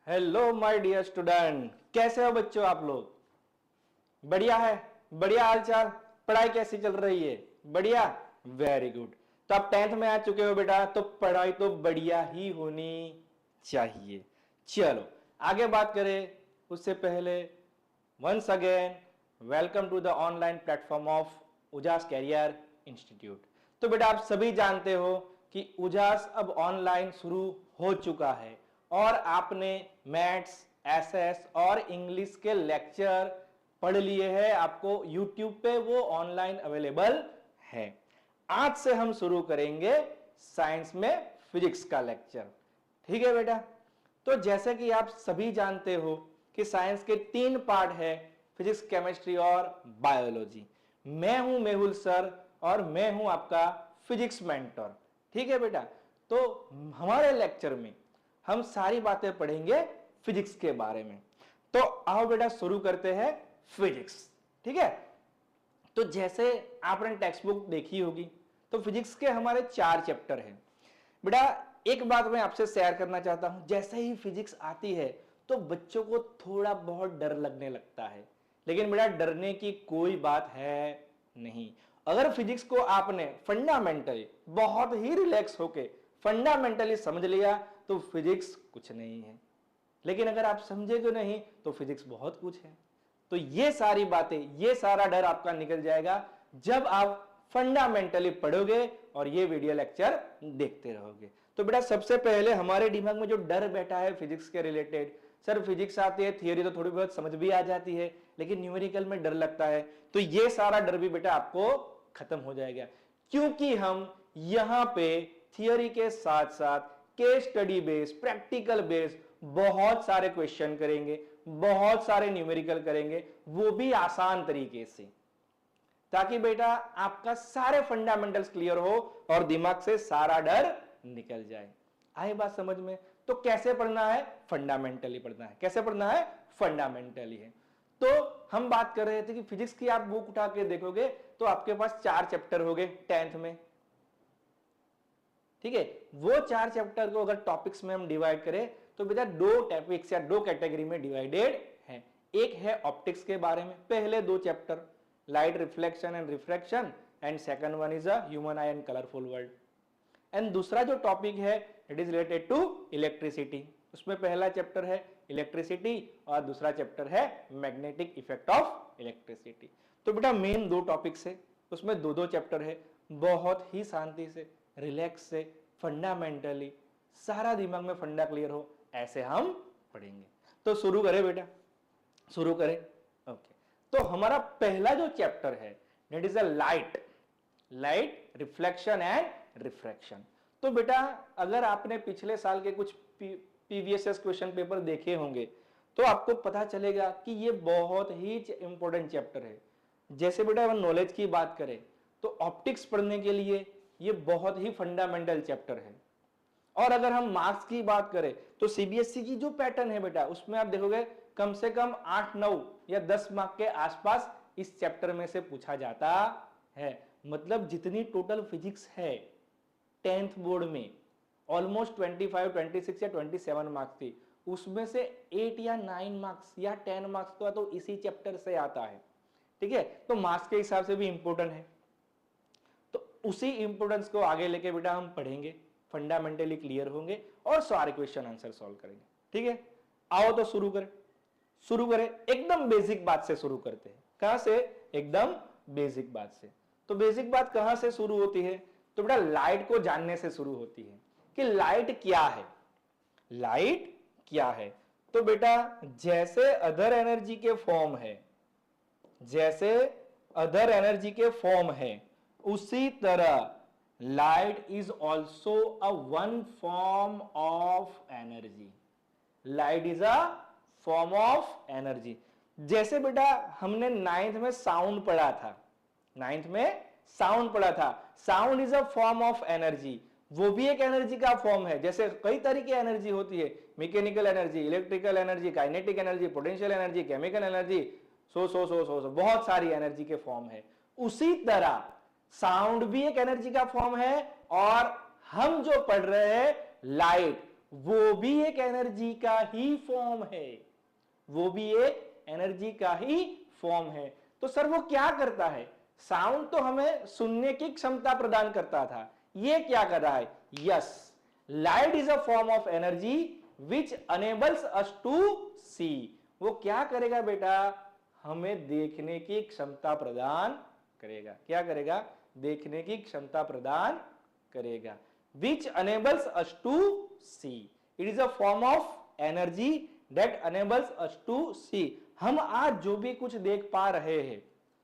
Hello my dear student, कैसे हो बच्चों आप लोग? बढ़िया है, बढ़िया हाल चाल। पढ़ाई कैसी चल रही है? बढ़िया, वेरी गुड। तो आप 10th में आ चुके हो बेटा, तो पढ़ाई तो बढ़िया ही होनी चाहिए। चलो आगे बात करें उससे पहले once again welcome to the online platform of Ujas career institute. तो बेटा आप सभी जानते हो कि उजास अब ऑनलाइन शुरू हो चुका है और आपने मैथ्स, एसएस और इंग्लिश के लेक्चर पढ़ लिए हैं। आपको यूट्यूब पे वो ऑनलाइन अवेलेबल है। आज से हम शुरू करेंगे साइंस में फिजिक्स का लेक्चर। ठीक है बेटा? तो जैसे कि आप सभी जानते हो कि साइंस के 3 पार्ट है, फिजिक्स, केमिस्ट्री और बायोलॉजी। मैं हूं मेहुल सर और मैं हूं आपका फिजिक्स मेंटर। ठीक है बेटा? तो हमारे लेक्चर में हम सारी बातें पढ़ेंगे फिजिक्स के बारे में। तो आओ बेटा शुरू करते हैं फिजिक्स। ठीक है? तो जैसे आपने टेक्स्ट बुक देखी होगी तो फिजिक्स के हमारे 4 चैप्टर हैं। बेटा एक बात मैं आपसे शेयर करना चाहता हूं, जैसे ही फिजिक्स आती है तो बच्चों को थोड़ा बहुत डर लगने लगता है, लेकिन बेटा डरने की कोई बात है नहीं। अगर फिजिक्स को आपने फंडामेंटली बहुत ही रिलैक्स होके फंडामेंटली समझ लिया तो फिजिक्स कुछ नहीं है, लेकिन अगर आप समझेगे नहीं तो फिजिक्स बहुत कुछ है। तो ये सारी बातें, ये सारा डर आपका निकल जाएगा जब आप फंडामेंटली पढ़ोगे और ये वीडियो लेक्चर देखते रहोगे। तो बेटा सबसे पहले हमारे दिमाग में जो डर बैठा है फिजिक्स के रिलेटेड, सर फिजिक्स आती है, थियरी तो थोड़ी बहुत समझ भी आ जाती है, लेकिन न्यूमेरिकल में डर लगता है, तो ये सारा डर भी बेटा आपको खत्म हो जाएगा, क्योंकि हम यहां पे थियरी के साथ साथ case study base, practical base बहुत सारे क्वेश्चन करेंगे, बहुत सारे न्यूमेरिकल करेंगे, वो भी आसान तरीके से, ताकि बेटा आपका सारे फंडामेंटल्स क्लियर हो और दिमाग से सारा डर निकल जाए। आई बात समझ में? तो कैसे पढ़ना है? फंडामेंटली पढ़ना है। कैसे पढ़ना है? फंडामेंटली है। तो हम बात कर रहे थे कि फिजिक्स की आप बुक उठा के देखोगे तो आपके पास 4 चैप्टर हो गए 10th में। ठीक है? वो 4 चैप्टर को अगर टॉपिक्स में हम डिवाइड करें तो बेटा 2 टॉपिक्स या 2 कैटेगरी में डिवाइडेड है। एक है ऑप्टिक्स के बारे में, पहले 2 chapter light reflection and refraction, and second one is a human eye and colourful world. And दूसरा जो टॉपिक है it is related to electricity. उसमें पहला चैप्टर है इलेक्ट्रिसिटी और दूसरा चैप्टर है मैग्नेटिक इफेक्ट ऑफ इलेक्ट्रिसिटी। तो बेटा मेन 2 टॉपिक्स है, उसमें 2-2 चैप्टर है। बहुत ही शांति से, रिलैक्स से, फंडामेंटली सारा दिमाग में फंडा क्लियर हो ऐसे हम पढ़ेंगे। तो शुरू करें बेटा, शुरू करें। ओके, तो हमारा पहला जो चैप्टर है that is a light reflection and refraction. तो बेटा अगर आपने पिछले साल के कुछ पीवीएसएस क्वेश्चन पेपर देखे होंगे तो आपको पता चलेगा कि ये बहुत ही इंपॉर्टेंट चैप्टर है। जैसे बेटा अगर नॉलेज की बात करें तो ऑप्टिक्स पढ़ने के लिए ये बहुत ही फंडामेंटल चैप्टर है। और अगर हम मार्क्स की बात करें तो सीबीएसई की जो पैटर्न है बेटा उसमें आप देखोगे कम से कम 8-9 या 10 मार्क के आसपास इस चैप्टर में से पूछा जाता है। मतलब जितनी टोटल फिजिक्स है 10th बोर्ड में ऑलमोस्ट 25, 26 या 27 मार्क्स थी, उसमें से 8 या 9 मार्क्स या 10 मार्क्स तो इसी चैप्टर से आता है। ठीक है? तो मार्क्स के हिसाब से भी इंपॉर्टेंट है, तो उसी इंपॉर्टेंस को आगे लेके बेटा हम पढ़ेंगे, फंडामेंटली क्लियर होंगे और सारे क्वेश्चन आंसर सॉल्व करेंगे। ठीक है? आओ तो शुरू करें एकदम बेसिक बात से शुरू करते हैं। कहां से? एकदम बेसिक बात से। तो बेसिक बात कहां से शुरू होती है? तो बेटा लाइट को जानने से शुरू होती है कि लाइट क्या है। लाइट क्या है? तो बेटा जैसे अदर एनर्जी के फॉर्म है, जैसे अदर एनर्जी के फॉर्म है, उसी तरह light is also a one form of energy. Light is a form of energy. जैसे बेटा हमने 9th में साउंड पढ़ा था, 9th में साउंड पढ़ा था, sound is a form of energy. वो भी एक एनर्जी का फॉर्म है। जैसे कई तरीके की एनर्जी होती है, mechanical energy, electrical energy, kinetic energy, potential energy, chemical energy, so बहुत सारी एनर्जी के फॉर्म है। उसी तरह साउंड भी एक एनर्जी का फॉर्म है और हम जो पढ़ रहे हैं लाइट, वो भी एक एनर्जी का ही फॉर्म है, वो भी एक एनर्जी का ही फॉर्म है। तो सर वो क्या करता है? साउंड तो हमें सुनने की क्षमता प्रदान करता था, ये क्या कर रहा है? Yes, light is a form of energy which enables us to see. वो क्या करेगा बेटा? हमें देखने की क्षमता प्रदान करेगा। क्या करेगा? देखने की क्षमता प्रदान करेगा। Which enables us to see, it is a form of energy that enables us to see. हम आज जो भी कुछ देख पा रहे हैं,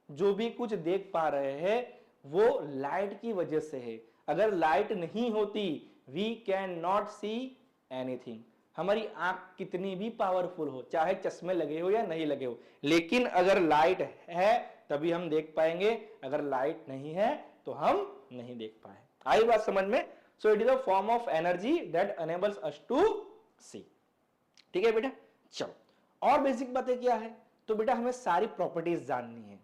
जो भी कुछ देख पा रहे हैं, वो लाइट की वजह से है। अगर लाइट नहीं होती, we can not see anything. हमारी आंख कितनी भी पावरफुल हो, चाहे चश्मे लगे हो या नहीं लगे हो, लेकिन अगर लाइट है तभी हम देख पाएंगे, अगर लाइट नहीं है तो हम नहीं देख पाए। आई बात समझ में? So it is a form of energy that enables us to see. ठीक है बेटा, चलो और बेसिक बातें क्या है? तो बेटा हमें सारी प्रॉपर्टीज जाननी है,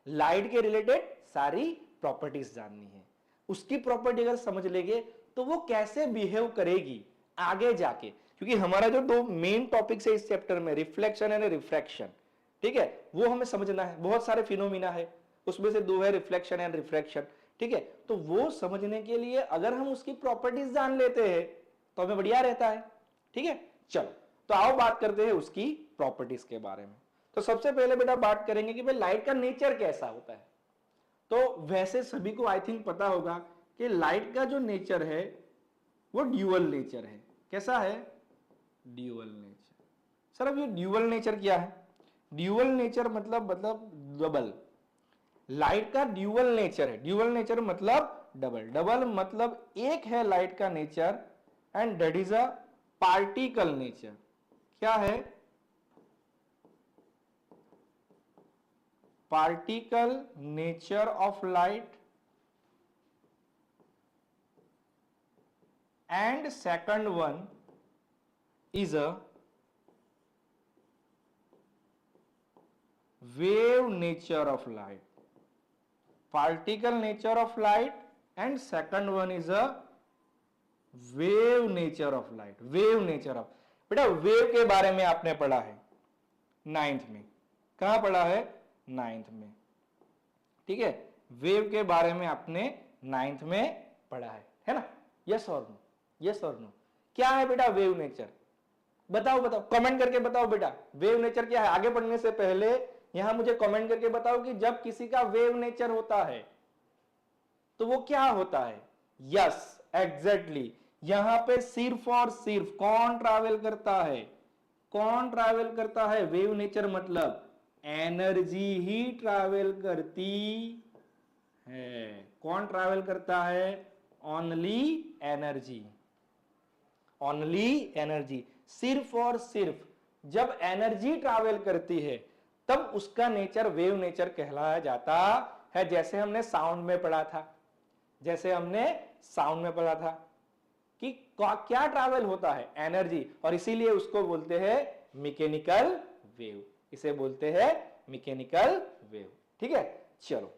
लाइट के रिलेटेड सारी प्रॉपर्टीज जाननी है। उसकी प्रॉपर्टी अगर समझ लेंगे तो वो कैसे बिहेव करेगी आगे जाके, क्योंकि हमारा जो दो मेन टॉपिक्स है इस चैप्टर में, रिफ्लेक्शन एंड रिफ्रैक्शन, ठीक है, वो हमें समझना है। बहुत सारे फिनोमिना है, उसमें से दो है रिफ्लेक्शन एंड रिफ्रैक्शन, ठीक है। तो वो समझने के लिए अगर हम उसकी प्रॉपर्टीज जान लेते हैं तो हमें बढ़िया रहता है। ठीक है, चलो तो आओ बात करते हैं उसकी प्रॉपर्टीज के बारे में। तो सबसे पहले बेटा बात करेंगे कि भाई लाइट का नेचर कैसा होता है। तो वैसे सभी को आई थिंक पता होगा कि लाइट का जो नेचर है वो ड्यूअल नेचर है। कैसा है? Dual nature. सर अब ये ड्यूअल नेचर क्या है? ड्यूअल नेचर मतलब डबल। लाइट का ड्यूअल नेचर है। ड्यूअल नेचर मतलब डबल। डबल मतलब एक है लाइट का nature and that is a particle nature. क्या है? Particle nature of light and second one is a wave nature of light. Particle nature of light and second one is a wave nature of light. Wave nature of, बेटा wave के बारे में आपने पढ़ा है 9th में। कहां पढ़ा है? 9th में। ठीक है, वेव के बारे में आपने 9th में पढ़ा है ना? यस और नो? यस और नो? क्या है बेटा वेव नेचर? बताओ बताओ, कमेंट करके बताओ बेटा वेव नेचर क्या है। आगे बढ़ने से पहले यहां मुझे कमेंट करके बताओ कि जब किसी का वेव नेचर होता है तो वो क्या होता है? यस एग्जैक्टली, यहां पे सिर्फ और सिर्फ कौन ट्रैवल करता है? कौन ट्रैवल करता है? वेव नेचर मतलब एनर्जी ही ट्रैवल करती है। कौन ट्रैवल करता है? Only energy. ओनली एनर्जी, सिर्फ और सिर्फ जब एनर्जी ट्रैवल करती है तब उसका नेचर वेव नेचर कहलाया जाता है। जैसे हमने साउंड में पढ़ा था, जैसे हमने साउंड में पढ़ा था कि क्या ट्रैवल होता है? एनर्जी, और इसीलिए उसको बोलते हैं मैकेनिकल वेव। इसे बोलते हैं मैकेनिकल वेव। ठीक है, चलो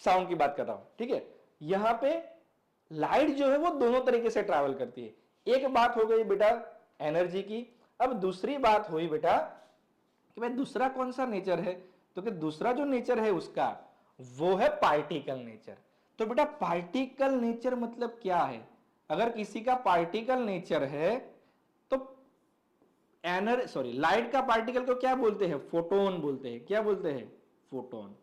साउंड की बात कर रहा हूं। ठीक है, यहां पे लाइट जो है वो दोनों तरीके से ट्रैवल करती है। एक बात हो गई बेटा एनर्जी की। अब दूसरी बात हुई बेटा कि भाई दूसरा कौन सा नेचर है? तो कि दूसरा जो नेचर है उसका वो है पार्टिकल नेचर। तो बेटा पार्टिकल नेचर मतलब क्या है? अगर किसी का पार्टिकल नेचर है तो लाइट का पार्टिकल को क्या बोलते हैं? फोटोन बोलते हैं। क्या बोलते हैं? फोटोन।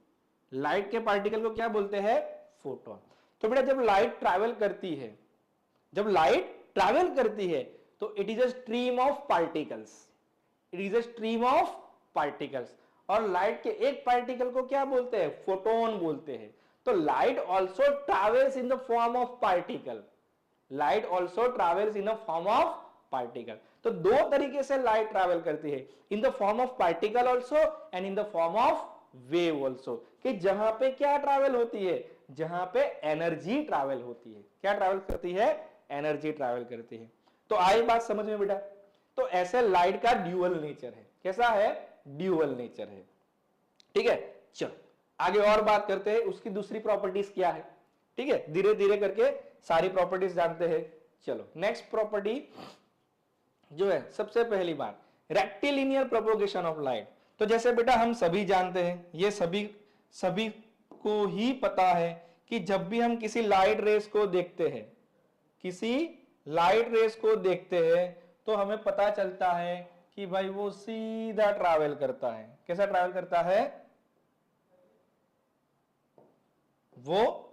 लाइट के पार्टिकल को क्या बोलते हैं? फोटोन। तो बेटा जब लाइट ट्रैवल करती है, जब लाइट ट्रैवल करती है तो it is a stream of particles. It is a stream of particles. और लाइट के एक पार्टिकल को क्या बोलते हैं? फोटोन बोलते हैं। तो light also travels in the form of particle. Light also travels in the form of particle. तो दो तरीके से लाइट ट्रैवल करती है, in the form of particle also and in the form of wave also. कि जहां पे क्या ट्रैवल होती है? जहां पे एनर्जी ट्रैवल होती है। क्या ट्रैवल करती है? एनर्जी ट्रैवल करती है। तो आई बात समझ में बेटा? तो ऐसे लाइट का ड्यूअल नेचर है। कैसा है? ड्यूअल नेचर है। ठीक है, चलो आगे और बात करते हैं उसकी दूसरी प्रॉपर्टीज क्या है। ठीक है, धीरे धीरे करके सारी प्रॉपर्टीज जानते हैं। चलो नेक्स्ट प्रॉपर्टी जो है सबसे पहली बात रेक्टिलिनियर प्रोपोगेशन ऑफ लाइट। तो जैसे बेटा हम सभी जानते हैं, ये सभी को ही पता है कि जब भी हम किसी लाइट रेस को देखते हैं, किसी लाइट रेस को देखते हैं तो हमें पता चलता है कि भाई वो सीधा ट्रैवल करता है। कैसा ट्रैवल करता है? वो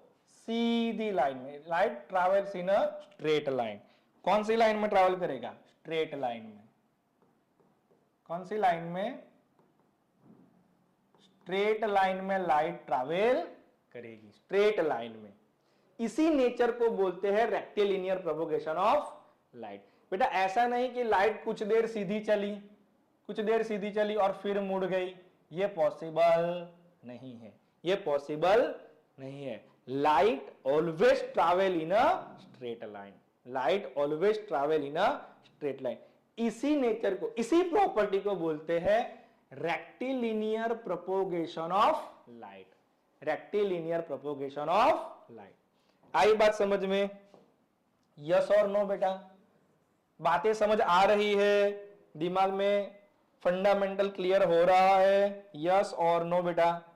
सीधी लाइन में, light travels in a straight line. कौन सी लाइन में ट्रैवल करेगा? स्ट्रेट लाइन में। कौन सी लाइन में? स्ट्रेट लाइन में लाइट ट्रैवल करेगी, स्ट्रेट लाइन में। इसी नेचर को बोलते हैं रेक्टिलिनियर प्रोपोगेशन ऑफ लाइट। बेटा ऐसा नहीं कि लाइट कुछ देर सीधी चली और फिर मुड़ गई, ये पॉसिबल नहीं है, ये पॉसिबल नहीं है। Light always travel in a straight line, light always travel in a straight line. इसी नेचर को, इसी प्रॉपर्टी को बोलते हैं rectilinear propagation of light, rectilinear propagation of light. आई बात समझ में? यस और नो बेटा? बातें समझ आ रही है? दिमाग में फंडामेंटल क्लियर हो रहा है? यस और नो बेटा?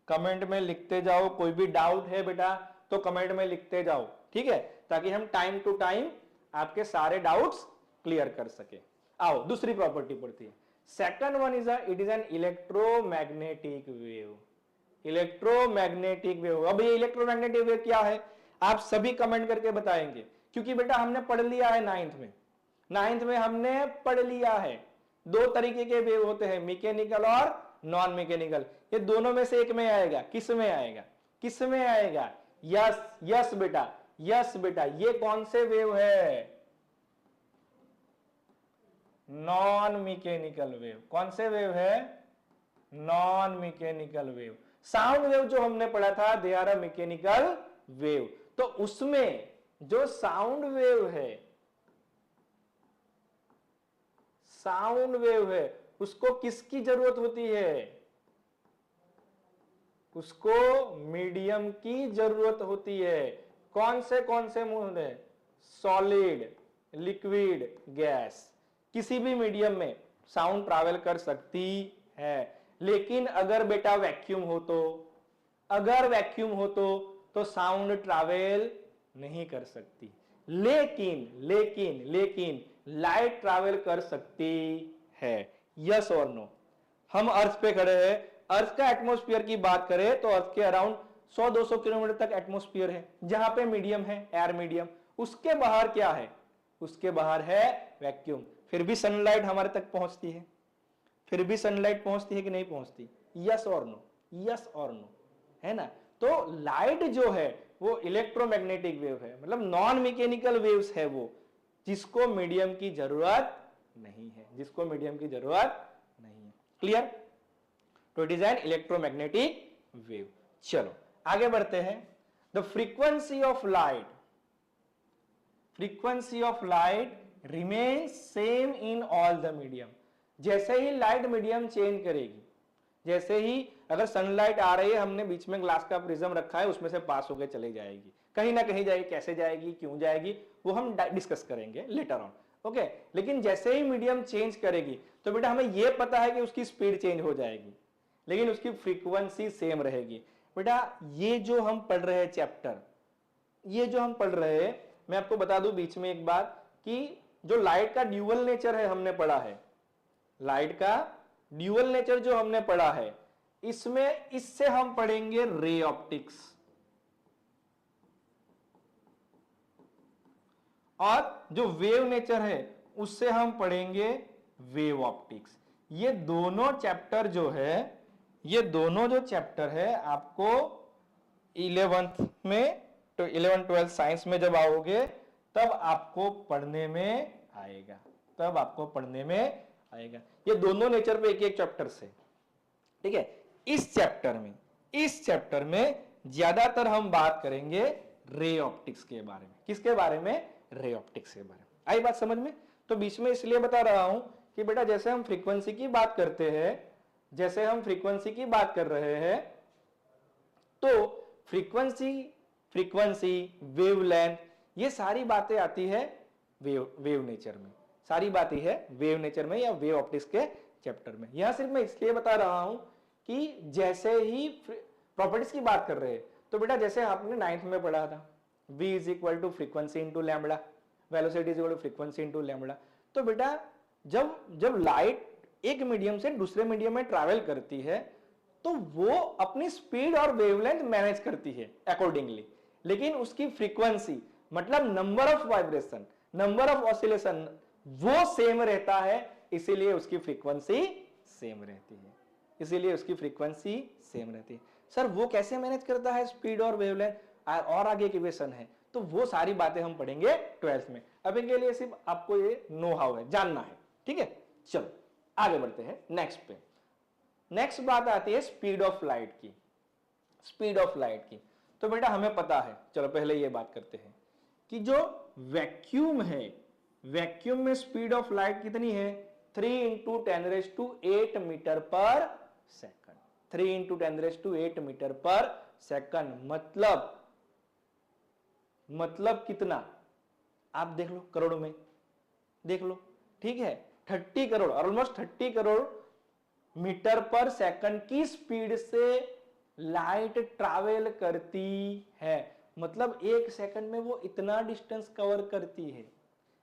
कमेंट में लिखते जाओ। कोई भी डाउट है बेटा तो कमेंट में लिखते जाओ, ठीक है, ताकि हम टाइम टू टाइम आपके सारे डाउट्स क्लियर कर सके। आओ दूसरी प्रॉपर्टी पढ़ती है। Second one is it is an electromagnetic wave. Electromagnetic wave. अब ये इलेक्ट्रोमैग्नेटिक वेव क्या है आप सभी कमेंट करके बताएंगे, क्योंकि बेटा हमने पढ़ लिया है नाइन्थ में हमने पढ़ लिया है दो तरीके के वेव होते हैं, मैकेनिकल और नॉन मैकेनिकल। ये दोनों में से एक में आएगा। किस में आएगा? किस में आएगा? यस, यस बेटा, यस बेटा। ये कौन से वेव है? Non mechanical wave. कौन से वेव है? Non mechanical wave. Sound wave जो हमने पढ़ा था they are a mechanical wave. तो उसमें जो साउंड वेव है, साउंड वेव है, उसको किसकी जरूरत होती है? उसको मीडियम की जरूरत होती है। कौन से मूड है? Solid, liquid, gas. किसी भी मीडियम में साउंड ट्रैवल कर सकती है। लेकिन अगर बेटा वैक्यूम हो तो, अगर वैक्यूम हो तो साउंड ट्रैवल नहीं कर सकती। लेकिन लाइट ट्रैवल कर सकती है। यस और नो? हम अर्थ पे खड़े हैं, अर्थ का एटमॉस्फेयर की बात करें तो अर्थ के अराउंड 100-200 किलोमीटर तक एटमॉस्फेयर है, जहां पे मीडियम है, एयर मीडियम। उसके बाहर क्या है? उसके बाहर है वैक्यूम। फिर भी सनलाइट हमारे तक पहुंचती है, फिर भी सनलाइट पहुंचती है कि नहीं पहुंचती? यस और नो? यस और नो, है ना? तो लाइट जो है वो इलेक्ट्रोमैग्नेटिक वेव है, मतलब नॉन मैकेनिकल वेव्स है वो, जिसको मीडियम की जरूरत नहीं है, जिसको मीडियम की जरूरत नहीं है। क्लियर? तो it is an electromagnetic wave. चलो आगे बढ़ते हैं। The frequency of light remains same in all the medium. जैसे ही लाइट मीडियम चेंज करेगी, जैसे ही अगर सनलाइट आ रही है, हमने बीच में ग्लास का प्रिज्म रखा है, उसमें से पास होकर चली जाएगी, कहीं ना कहीं जाएगी। कैसे जाएगी, क्यों जाएगी, वो हम डिस्कस करेंगे लेटर ऑन, ओके। लेकिन जैसे ही मीडियम चेंज करेगी तो बेटा हमें यह पता है कि उसकी स्पीड चेंज हो जाएगी, लेकिन उसकी फ्रीक्वेंसी सेम रहेगी। बेटा ये जो हम पढ़ रहे हैं चैप्टर, ये जो हम पढ़ रहे हैं, मैं आपको बता दूं बीच में एक बात कि जो लाइट का ड्यूअल नेचर है हमने पढ़ा है, लाइट का ड्यूअल नेचर जो हमने पढ़ा है, इसमें इससे हम पढ़ेंगे रे ऑप्टिक्स, और जो वेव नेचर है उससे हम पढ़ेंगे वेव ऑप्टिक्स। ये दोनों चैप्टर जो है, ये दोनों जो चैप्टर है आपको 11th में, तो 11-12 साइंस में जब आओगे तब आपको पढ़ने में आएगा, तब आपको पढ़ने में आएगा। ये दोनों नेचर पे एक चैप्टर से, ठीक है। इस चैप्टर में ज्यादातर हम बात करेंगे रे ऑप्टिक्स के बारे में। किसके बारे में? रे ऑप्टिक्स के बारे में। आई बात समझ में? तो बीच में इसलिए बता रहा हूं कि बेटा जैसे हम फ्रीक्वेंसी की बात करते हैं, जैसे हम फ्रीक्वेंसी की बात कर रहे हैं, तो फ्रीक्वेंसी, वेवलेंथ, ये सारी बातें आती है वेव नेचर में, सारी बात ही है वेव नेचर में या वेव ऑप्टिक्स के चैप्टर में। यहां सिर्फ मैं इसलिए बता रहा हूं कि जैसे ही प्रॉपर्टीज की बात कर रहे हैं तो बेटा जैसे आपने 9th में पढ़ा था v is equal to frequency into lambda, velocity is equal to frequency into lambda. तो बेटा जब लाइट एक मीडियम से दूसरे मीडियम में ट्रैवल करती है तो वो अपनी स्पीड और वेवलेंथ मैनेज करती है अकॉर्डिंगली, लेकिन उसकी फ्रीक्वेंसी मतलब number of vibration, number of oscillation वो सेम रहता है, इसीलिए उसकी फ्रीक्वेंसी सेम रहती है, इसीलिए उसकी फ्रीक्वेंसी सेम रहती है। सर वो कैसे मैनेज करता है स्पीड और वेवलेंथ, और आगे की क्वेश्चन है, तो वो सारी बातें हम पढ़ेंगे 12th में। अभी के लिए सिर्फ आपको ये नो हाउ है, जानना है, ठीक है। चलो आगे बढ़ते हैं नेक्स्ट पे। नेक्स्ट बात आती है स्पीड ऑफ लाइट की। स्पीड ऑफ लाइट की तो बेटा हमें पता है, चलो पहले ये बात करते हैं कि जो वैक्यूम है, वैक्यूम में स्पीड ऑफ लाइट कितनी है 3 × 10⁸ मीटर पर सेकंड। 3 × 10⁸ मीटर पर सेकंड मतलब कितना आप देख लो, करोड़ में देख लो, ठीक है। 30 करोड़, ऑलमोस्ट 30 करोड़ मीटर पर सेकंड की स्पीड से लाइट ट्रैवल करती है, मतलब एक सेकंड में वो इतना डिस्टेंस कवर करती है।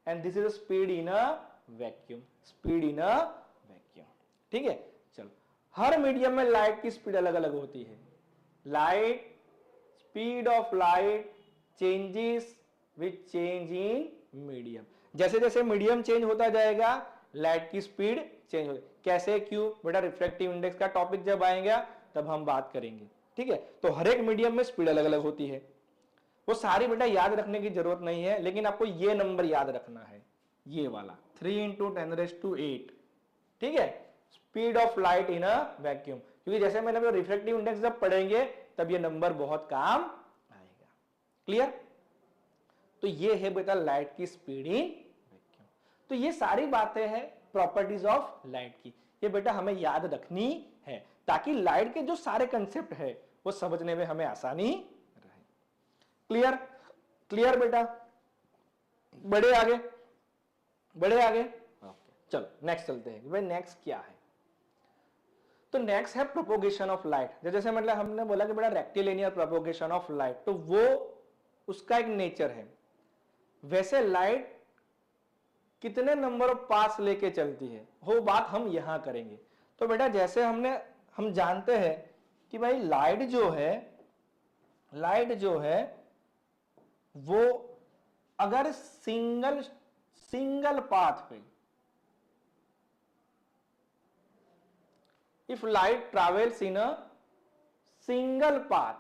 And this is speed in a vacuum, speed in a vacuum, ठीक है। चलो हर मीडियम में लाइट की स्पीड अलग अलग होती है। Light speed of light changes with change in medium, जैसे जैसे मीडियम चेंज होता जाएगा लाइट की स्पीड चेंज होगी। कैसे, क्यों बेटा, रिफ्रैक्टिव इंडेक्स का टॉपिक जब आएगा तब हम बात करेंगे, ठीक है। तो हर एक मीडियम में स्पीड अलग अलग होती है, वो सारी बेटा याद रखने की जरूरत नहीं है, लेकिन आपको ये नंबर याद रखना है, ये वाला 3 × 10⁸, ठीक है, speed of light in a vacuum. क्योंकि जैसे मैंने रिफ्रैक्टिव इंडेक्स जब पढ़ेंगे तब ये नंबर बहुत काम आएगा। क्लियर? तो ये है बेटा लाइट की स्पीड इन वैक्यूम। तो ये सारी बातें हैं प्रॉपर्टीज ऑफ लाइट की, ये बेटा हमें याद रखनी है ताकि लाइट के जो सारे कंसेप्ट है वो समझने में हमें आसानी रहे। क्लियर? क्लियर बेटा? बढ़े आगे, बढ़े आगे। ओके चलो नेक्स्ट चलते हैं। भाई नेक्स्ट क्या है? तो नेक्स्ट है प्रोपोगेशन ऑफ लाइट। जैसे मतलब हमने बोला कि बेटा रेक्टिलिनियर प्रोपोगेशन ऑफ लाइट, तो वो उसका एक नेचर है। वैसे लाइट कितने नंबर ऑफ पास लेके चलती है वो बात हम यहां करेंगे। तो बेटा जैसे हम जानते हैं कि भाई लाइट जो है वो अगर सिंगल पाथ पे, if light travels in a single path,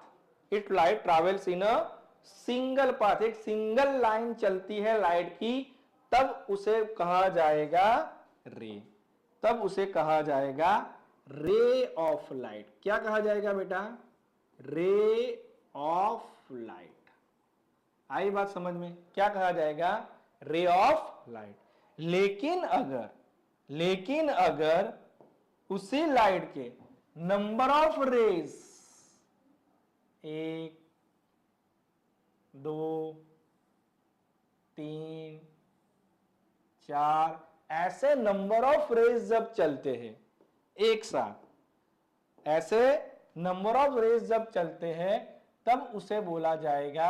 if light travels in a single path, एक सिंगल लाइन चलती है लाइट की, तब उसे कहा जाएगा रे, तब उसे कहा जाएगा रे ऑफ लाइट। क्या कहा जाएगा बेटा? रे ऑफ लाइट। आई बात समझ में? क्या कहा जाएगा? रे ऑफ लाइट। लेकिन अगर उसी लाइट के नंबर ऑफ रेज 1 2 3 4 ऐसे नंबर ऑफ रेज जब चलते हैं एक साथ, ऐसे नंबर ऑफ रेज जब चलते हैं तब उसे बोला जाएगा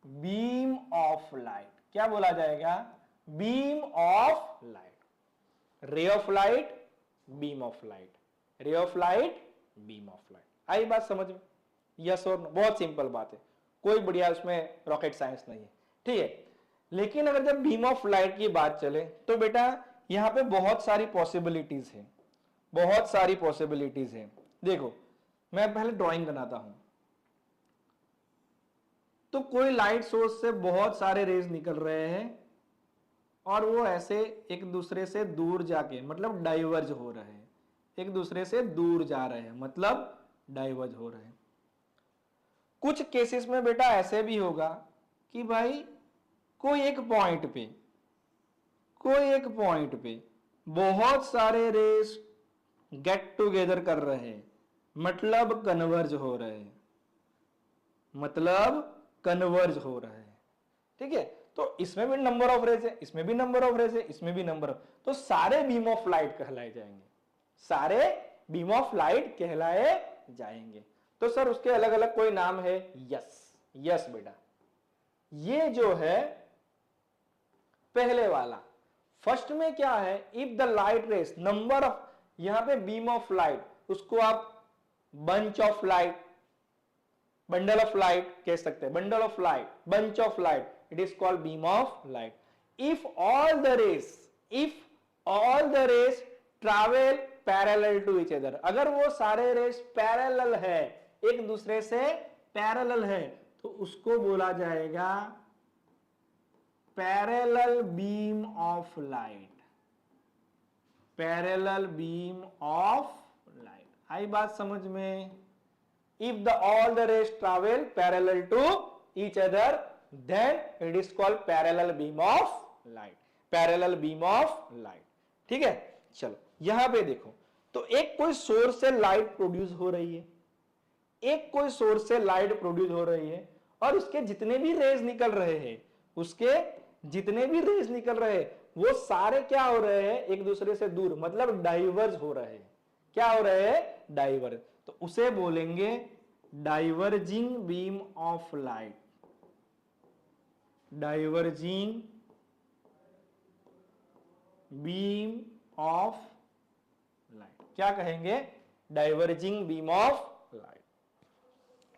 बीम ऑफ लाइट। क्या बोला जाएगा? Beam of light. Ray of light, beam of light, ray of light, beam of light. आई बात समझ में? यस और नो? बहुत सिंपल बात है, कोई बढ़िया उसमें रॉकेट साइंस नहीं है, ठीक है। लेकिन अगर जब बीम ऑफ लाइट की बात चले तो बेटा यहां पे बहुत सारी पॉसिबिलिटीज है, बहुत सारी पॉसिबिलिटीज है। देखो मैं पहले ड्राइंग बनाता हूं, तो कोई लाइट सोर्स से बहुत सारे रेज निकल रहे हैं और वो ऐसे एक दूसरे से दूर जाके मतलब डाइवर्ज हो रहे हैं, एक दूसरे से दूर जा रहे हैं मतलब डाइवर्ज हो रहे हैं। कुछ केसेस में बेटा ऐसे भी होगा कि भाई कोई एक पॉइंट पे बहुत सारे रेस गेट टुगेदर कर रहे हैं, मतलब कन्वर्ज हो रहे हैं, मतलब कन्वर्ज हो रहा है, ठीक है। तो इसमें भी नंबर ऑफ रेज है, इसमें भी नंबर ऑफ रेज है, इसमें भी नंबर ऑफ, तो सारे बीम ऑफ लाइट कहलाए जाएंगे, सारे बीम ऑफ लाइट कहलाए जाएंगे। तो सर उसके अलग अलग कोई नाम है? यस, यस बेटा, ये जो है पहले वाला, फर्स्ट में क्या है, if the light rays number of, यहां पे बीम ऑफ लाइट, उसको आप bunch of light, bundle of light कह सकते हैं, bundle of light, bunch of light, it is called beam of light. If all the rays, if all the rays travel parallel to each other, अगर वो सारे race parallel है, एक दूसरे से पैरेलल है, तो उसको बोला जाएगा parallel beam of light, parallel beam of light. आई बात समझ में? If the all the rays travel parallel to each other, then it is called parallel beam of light, parallel beam of light, ठीक है। चलो यहां पे देखो, तो एक कोई सोर्स से लाइट प्रोड्यूस हो रही है, एक कोई सोर्स से लाइट प्रोड्यूस हो रही है, और उसके जितने भी रेज निकल रहे हैं, उसके जितने भी रेज निकल रहे हैं, वो सारे क्या हो रहे हैं, एक दूसरे से दूर, मतलब डाइवर्ज हो रहे हैं। क्या हो रहे हैं? डाइवर्ज। तो उसे बोलेंगे diverging beam of light, diverging beam of light, क्या कहेंगे? डाइवर्जिंग बीम ऑफ लाइट,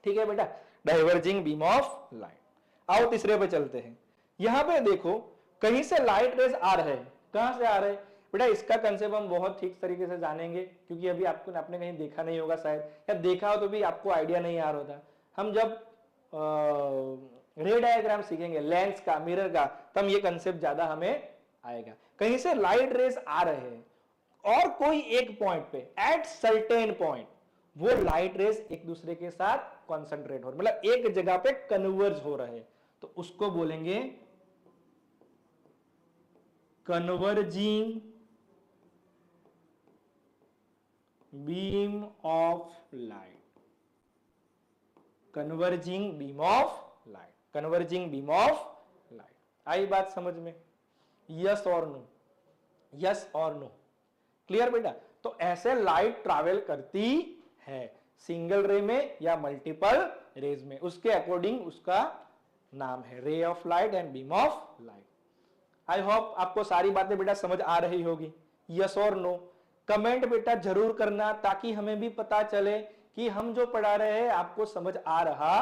ठीक है बेटा, डाइवर्जिंग बीम ऑफ लाइट। आओ तीसरे पे चलते हैं। यहां पे देखो, कहीं से लाइट रेज आ रहे हैं, कहां से आ रहे हैं बेटा? इसका कंसेप्ट हम बहुत ठीक तरीके से जानेंगे, क्योंकि अभी आपने कहीं देखा नहीं होगा शायद, या देखा हो तो भी आपको आइडिया नहीं आ रहा होता। हम जब रे डायग्राम सीखेंगे लेंस का, मिरर का, तब ये कंसेप्ट ज्यादा हमें आएगा। कहीं से लाइट रेज आ रहे हैं और कोई एक पॉइंट पे, एट सर्टेन पॉइंट, वो लाइट रेज एक दूसरे के साथ कॉन्सेंट्रेट हो रहे, मतलब एक जगह पे कन्वर्ज हो रहे हैं, तो उसको बोलेंगे converging beam of light, converging beam of light, converging beam of light. आई बात समझ में? यस और नो, यस और नो, क्लियर बेटा? तो ऐसे लाइट ट्रैवल करती है, सिंगल रे में या मल्टीपल रेज में, उसके अकॉर्डिंग उसका नाम है रे of light and beam of light. I hope आपको सारी बातें बेटा समझ आ रही होगी। यस और नो कमेंट बेटा जरूर करना, ताकि हमें भी पता चले कि हम जो पढ़ा रहे हैं आपको समझ आ रहा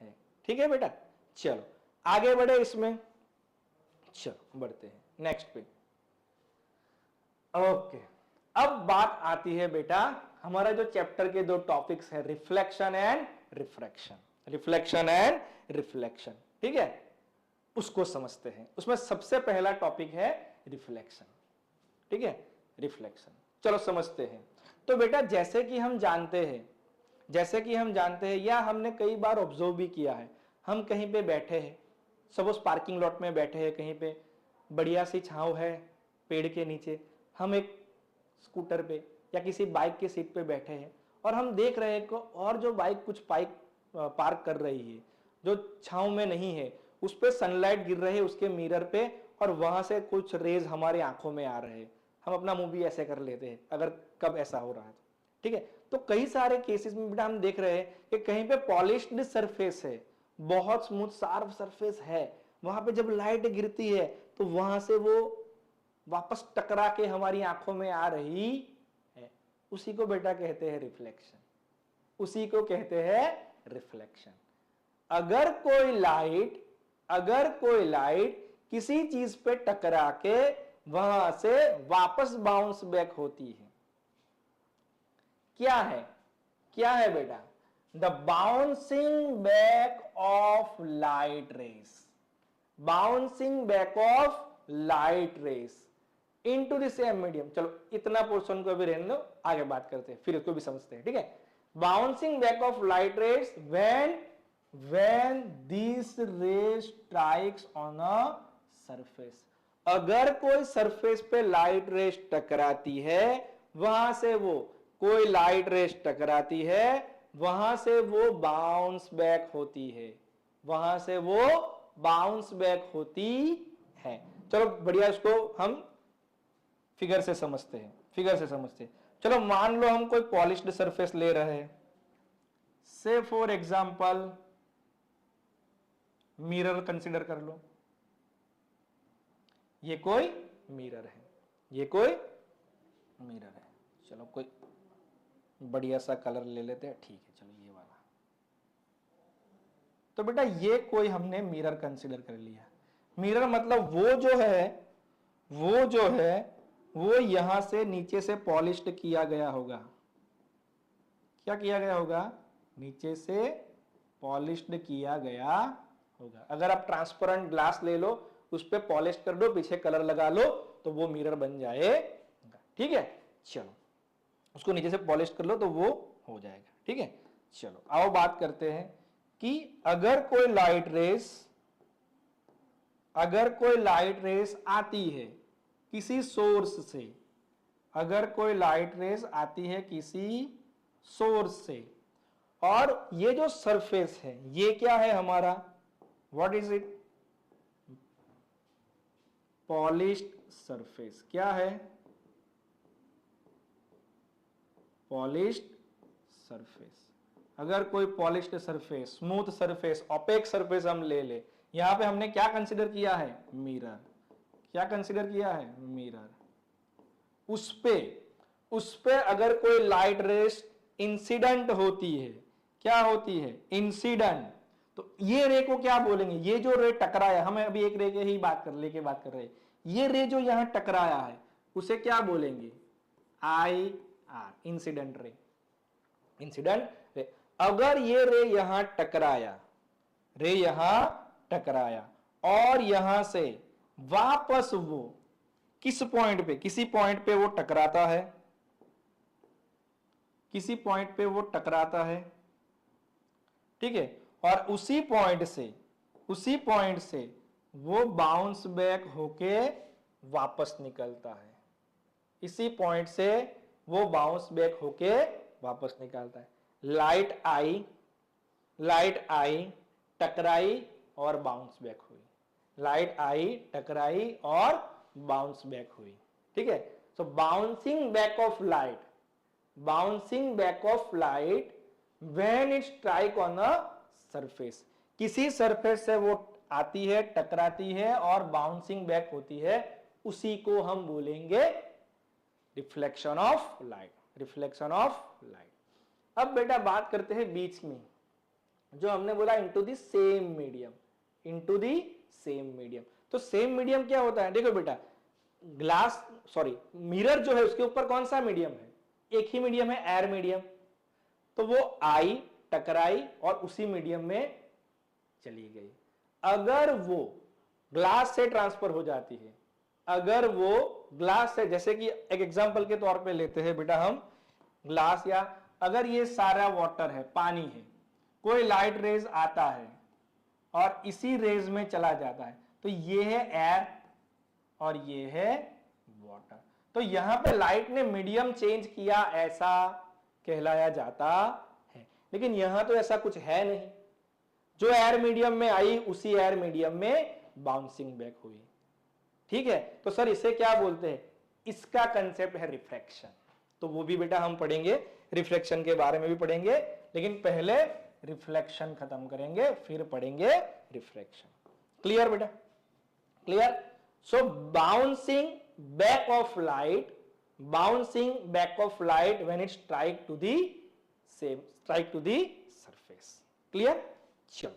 है, ठीक है बेटा? चलो आगे बढ़े इसमें, चलो बढ़ते हैं नेक्स्ट पे। ओके, अब बात आती है बेटा, हमारा जो चैप्टर के दो टॉपिक्स है, reflection and refraction, reflection and reflection, ठीक है, उसको समझते हैं। उसमें सबसे पहला टॉपिक है रिफ्लेक्शन, ठीक है, रिफ्लेक्शन। चलो समझते हैं। तो बेटा जैसे कि हम जानते हैं, या हमने कई बार ऑब्जर्व भी किया है, हम कहीं पे बैठे हैं, सपोज पार्किंग लॉट में बैठे हैं, कहीं पे बढ़िया सी छांव है पेड़ के नीचे, हम एक स्कूटर पे या किसी बाइक की सीट पे बैठे हैं, और हम देख रहे हैं कि और जो बाइक कुछ बाइक पार्क कर रही है, जो छांव में नहीं है, उस पे सनलाइट गिर रही है उसके मिरर पे, और वहां से कुछ रेज हमारी आंखों में आ रहे हैं। हम अपना मुंह भी ऐसे कर लेते हैं अगर कब ऐसा हो रहा है, ठीक है। तो कई सारे केसेस में बेटा हम देख रहे हैं कि कहीं पे पॉलिश्ड सरफेस है, बहुत स्मूथ शार्प सरफेस है, वहां पे जब लाइट गिरती है तो वहां से वो वापस टकरा के हमारी आंखों में आ रही है, उसी को बेटा कहते हैं रिफ्लेक्शन, उसी को कहते हैं रिफ्लेक्शन। अगर कोई लाइट किसी चीज पे टकरा के वहां से वापस बाउंस बैक होती है, क्या है बेटा? The bouncing back of light rays, bouncing back of light rays into the same medium. चलो इतना पोर्शन को भी रहने दो, आगे बात करते हैं, फिर इसको भी समझते हैं, ठीक है। Bouncing back of light rays when these rays strikes on a surface, अगर कोई सरफेस पे लाइट रेस टकराती है, वहां से वो कोई लाइट रेस टकराती है, वहां से वो बाउंस बैक होती है, वहां से वो बाउंस बैक होती है। चलो बढ़िया, इसको हम फिगर से समझते हैं, फिगर से समझते हैं। चलो मान लो हम कोई पॉलिश्ड सरफेस ले रहे हैं, से फॉर एग्जांपल मिरर कंसीडर कर लो। ये कोई मिरर है, ये कोई मिरर है। चलो कोई बढ़िया सा कलर ले लेते हैं, ठीक है, चलो ये वाला। तो बेटा ये कोई हमने मिरर कंसीडर कर लिया। मिरर मतलब वो जो है, वो जो है वो यहां से नीचे से पॉलिश्ड किया गया होगा। क्या किया गया होगा? नीचे से पॉलिश्ड किया गया होगा। अगर आप ट्रांसपेरेंट ग्लास ले लो, उस पे पॉलिश कर दो, पीछे कलर लगा लो, तो वो मिरर बन जाएगा। ठीक है, चलो उसको नीचे से पॉलिश कर लो तो वो हो जाएगा। ठीक है, चलो आओ बात करते हैं कि अगर कोई लाइट रेस आती है किसी सोर्स से, अगर कोई लाइट रेस आती है किसी सोर्स से, और ये जो सरफेस है ये क्या है हमारा? What is it? Polished surface. क्या है? Polished surface. अगर कोई polished surface, smooth surface, opaque surface हम ले ले, यहां पे हमने क्या कंसीडर किया है? मिरर। क्या कंसीडर किया है? मिरर। उस पे अगर कोई लाइट रेस इंसिडेंट होती है, क्या होती है? इंसिडेंट। तो ये रे को क्या बोलेंगे? ये जो रे टकराया, हमें अभी एक रे के ही बात कर रहे हैं, ये रे जो यहां टकराया है उसे क्या बोलेंगे? I R, incident ray. Incident ray. अगर ये रे यहां टकराया और यहां से वापस वो किस पॉइंट पे, किसी पॉइंट पे वो टकराता है, किसी पॉइंट पे वो टकराता है, ठीक है, और उसी पॉइंट से वो बाउंस बैक होके वापस निकलता है। इसी पॉइंट से वो बाउंस बैक होके वापस निकलता है। लाइट आई टकराई और बाउंस बैक हुई, लाइट आई टकराई और बाउंस बैक हुई। ठीक है, so bouncing back of light when it strike on a surface, किसी सरफेस से वो आती है, टकराती है और बाउंसिंग बैक होती है, उसी को हम बोलेंगे reflection of light. Reflection of light. अब बेटा बात करते हैं बीच में, जो हमने बोला into the same medium, into the same medium. तो सेम मीडियम क्या होता है? देखो बेटा, मिरर जो है उसके ऊपर कौन सा मीडियम है? एक ही मीडियम है, एयर मीडियम। तो वो आई टकराई और उसी मीडियम में चली गई। अगर वो ग्लास से ट्रांसफर हो जाती है, अगर वो ग्लास से, जैसे कि एक एग्जांपल के तौर पे लेते हैं बेटा हम ग्लास, या अगर ये सारा वाटर है, पानी है, कोई लाइट रेज आता है और इसी रेज में चला जाता है, तो ये है एयर और ये है वाटर। तो यहां पे लाइट ने मीडियम चेंज किया, ऐसा कहलाया जाता है। लेकिन यहां तो ऐसा कुछ है नहीं, जो एयर मीडियम में आई उसी एयर मीडियम में बाउंसिंग बैक हुई। ठीक है, तो सर इसे क्या बोलते हैं? इसका कंसेप्ट है रिफ्रैक्शन। तो वो भी बेटा हम पढ़ेंगे, रिफ्रैक्शन के बारे में भी पढ़ेंगे, लेकिन पहले रिफ्लेक्शन खत्म करेंगे, फिर पढ़ेंगे रिफ्रैक्शन। क्लियर बेटा? Clear? So bouncing back of light, when it strike to the surface. Clear? चलो,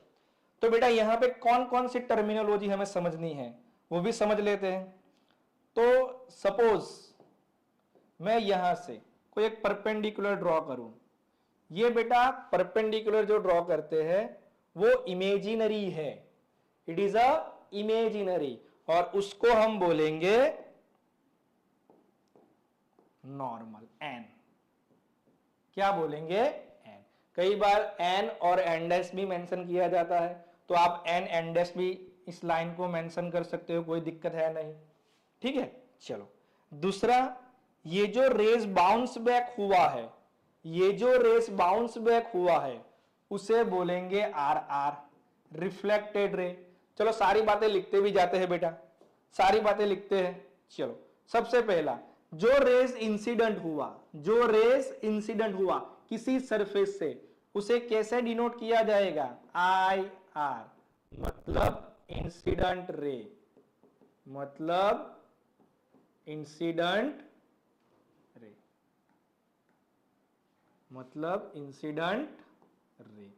तो बेटा यहां पे कौन कौन सी टर्मिनोलॉजी हमें समझनी है वो भी समझ लेते हैं। तो सपोज मैं यहां से कोई एक परपेंडिकुलर ड्रॉ करूं, ये बेटा परपेंडिकुलर जो ड्रॉ करते हैं वो इमेजिनरी है, इट इज अ इमेजिनरी, और उसको हम बोलेंगे नॉर्मल, एन। क्या बोलेंगे? एन। कई बार एन और एन डैश भी मेंशन किया जाता है, तो आप एन एन डैश भी इस लाइन को मेंशन कर सकते हो, कोई दिक्कत है नहीं। ठीक है, चलो दूसरा, ये जो रेज बाउंस बैक हुआ है, ये जो रेस बाउंस बैक हुआ है उसे बोलेंगे आर आर, रिफ्लेक्टेड रे। चलो सारी बातें लिखते भी जाते हैं बेटा, सारी बातें लिखते हैं। चलो सबसे पहला जो रेज इंसिडेंट हुआ, जो रेज इंसिडेंट हुआ किसी सरफेस से, उसे कैसे डिनोट किया जाएगा? आई आर, मतलब इंसिडेंट रे, मतलब इंसिडेंट रे, मतलब इंसिडेंट रे।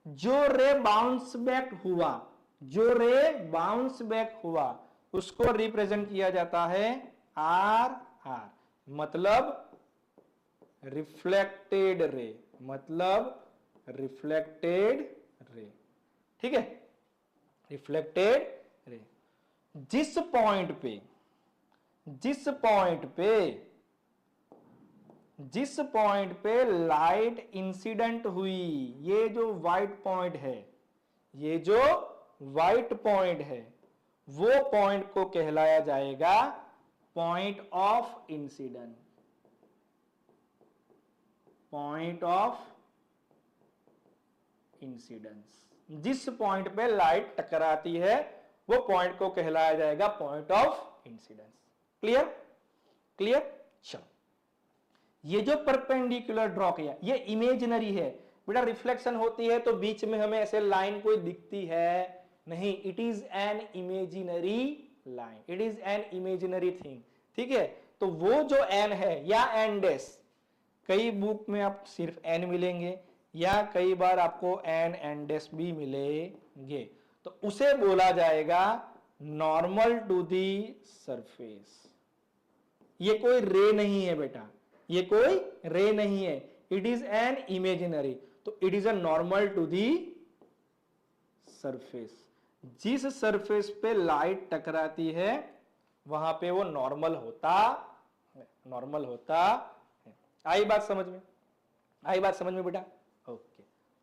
जो रे बाउंस बैक हुआ, जो रे बाउंस बैक हुआ, उसको रिप्रेजेंट किया जाता है आर आर, मतलब रिफ्लेक्टेड रे, मतलब रिफ्लेक्टेड रे। ठीक है, रिफ्लेक्टेड रे। जिस पॉइंट पे, जिस पॉइंट पे, जिस पॉइंट पे लाइट इंसिडेंट हुई, ये जो व्हाइट पॉइंट है, ये जो व्हाइट पॉइंट है, वो पॉइंट को कहलाया जाएगा point of incident, point of incidence. जिस पॉइंट पे लाइट टकराती है वो पॉइंट को कहलाया जाएगा point of incidence. Clear? Clear? चलो, ये जो परपेंडिकुलर ड्रॉ किया ये इमेजिनरी है बेटा। रिफ्लेक्शन होती है तो बीच में हमें ऐसे लाइन कोई दिखती है नहीं, it is an imaginary line, it is an imaginary thing. ठीक है, तो वो जो एन है या एन डैश, कई बुक में आप सिर्फ एन मिलेंगे या कई बार आपको एन एन डैश भी मिलेंगे, तो उसे बोला जाएगा नॉर्मल टू दी सरफेस। ये कोई रे नहीं है बेटा, ये कोई रे नहीं है, इट इज एन इमेजिनरी, तो it is a normal to the surface. जिस सरफेस पे लाइट टकराती है वहां पे वो नॉर्मल होता, नॉर्मल होता है। आई बात समझ में? आई बात समझ में बेटा? ओके,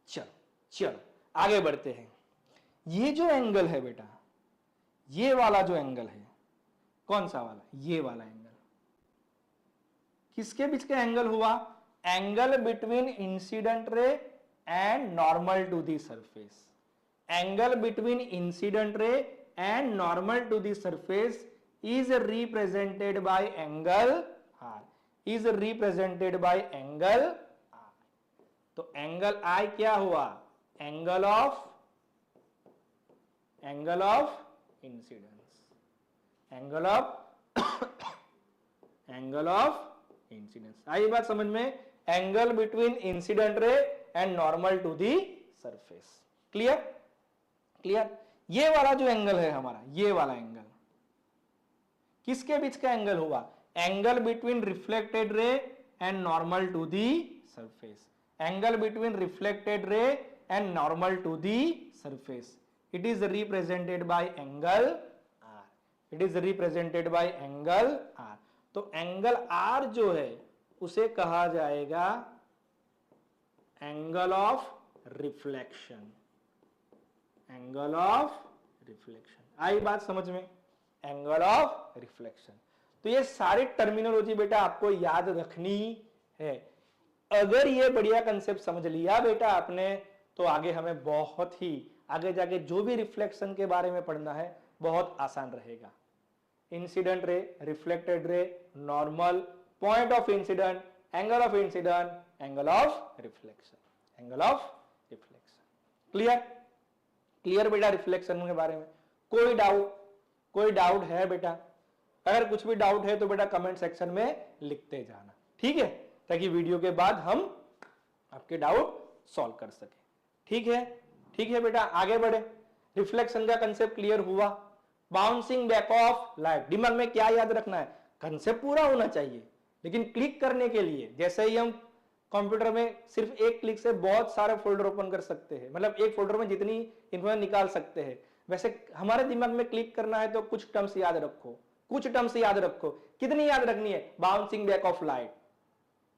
चलो चलो आगे बढ़ते हैं। ये जो एंगल है बेटा, ये वाला जो एंगल है, कौन सा वाला? ये वाला एंगल किसके बीच का एंगल हुआ? Angle between incident ray and normal to the surface. Angle between incident ray and normal to the surface is represented by angle R, is represented by angle R। तो एंगल I क्या हुआ? Angle of incidence, angle of incidence. आई बात समझ में? Angle between incident ray and normal to the surface. Clear? Clear? ये वाला जो एंगल है हमारा, ये वाला एंगल किसके बीच का एंगल हुआ? Angle between reflected ray and normal to the surface. Angle between reflected ray and normal to the surface, it is represented by angle R, it is represented by angle R. तो angle R जो है उसे कहा जाएगा angle of reflection, angle of reflection. आई बात समझ में? Angle of reflection. तो ये सारी टर्मिनोलॉजी बेटा आपको याद रखनी है। अगर ये बढ़िया कंसेप्ट समझ लिया बेटा आपने, तो आगे हमें बहुत ही आगे जाके जो भी रिफ्लेक्शन के बारे में पढ़ना है बहुत आसान रहेगा। इंसिडेंट रे, रिफ्लेक्टेड रे, normal, point of incident, angle of incident, angle of reflection, angle of reflection. Clear? Clear बेटा रिफ्लेक्शन के बारे में? कोई डाउट? कोई डाउट है बेटा? अगर कुछ भी डाउट है तो बेटा कमेंट सेक्शन में लिखते जाना, ठीक है, ताकि वीडियो के बाद हम आपके डाउट सॉल्व कर सके। ठीक है? ठीक है बेटा, आगे बढ़े। रिफ्लेक्शन का कंसेप्ट क्लियर हुआ। बाउंसिंग बैक ऑफ लाइट, दिमाग में क्या याद रखना है? कंसेप्ट पूरा होना चाहिए, लेकिन क्लिक करने के लिए जैसे ही हम कंप्यूटर में सिर्फ एक क्लिक से बहुत सारे फोल्डर ओपन कर सकते हैं, मतलब एक फोल्डर में जितनी इंफॉर्मेशन निकाल सकते हैं, वैसे हमारे दिमाग में क्लिक करना है तो कुछ टर्म्स याद रखो, कुछ टर्म्स याद रखो। कितनी याद रखनी है? Bouncing back of light,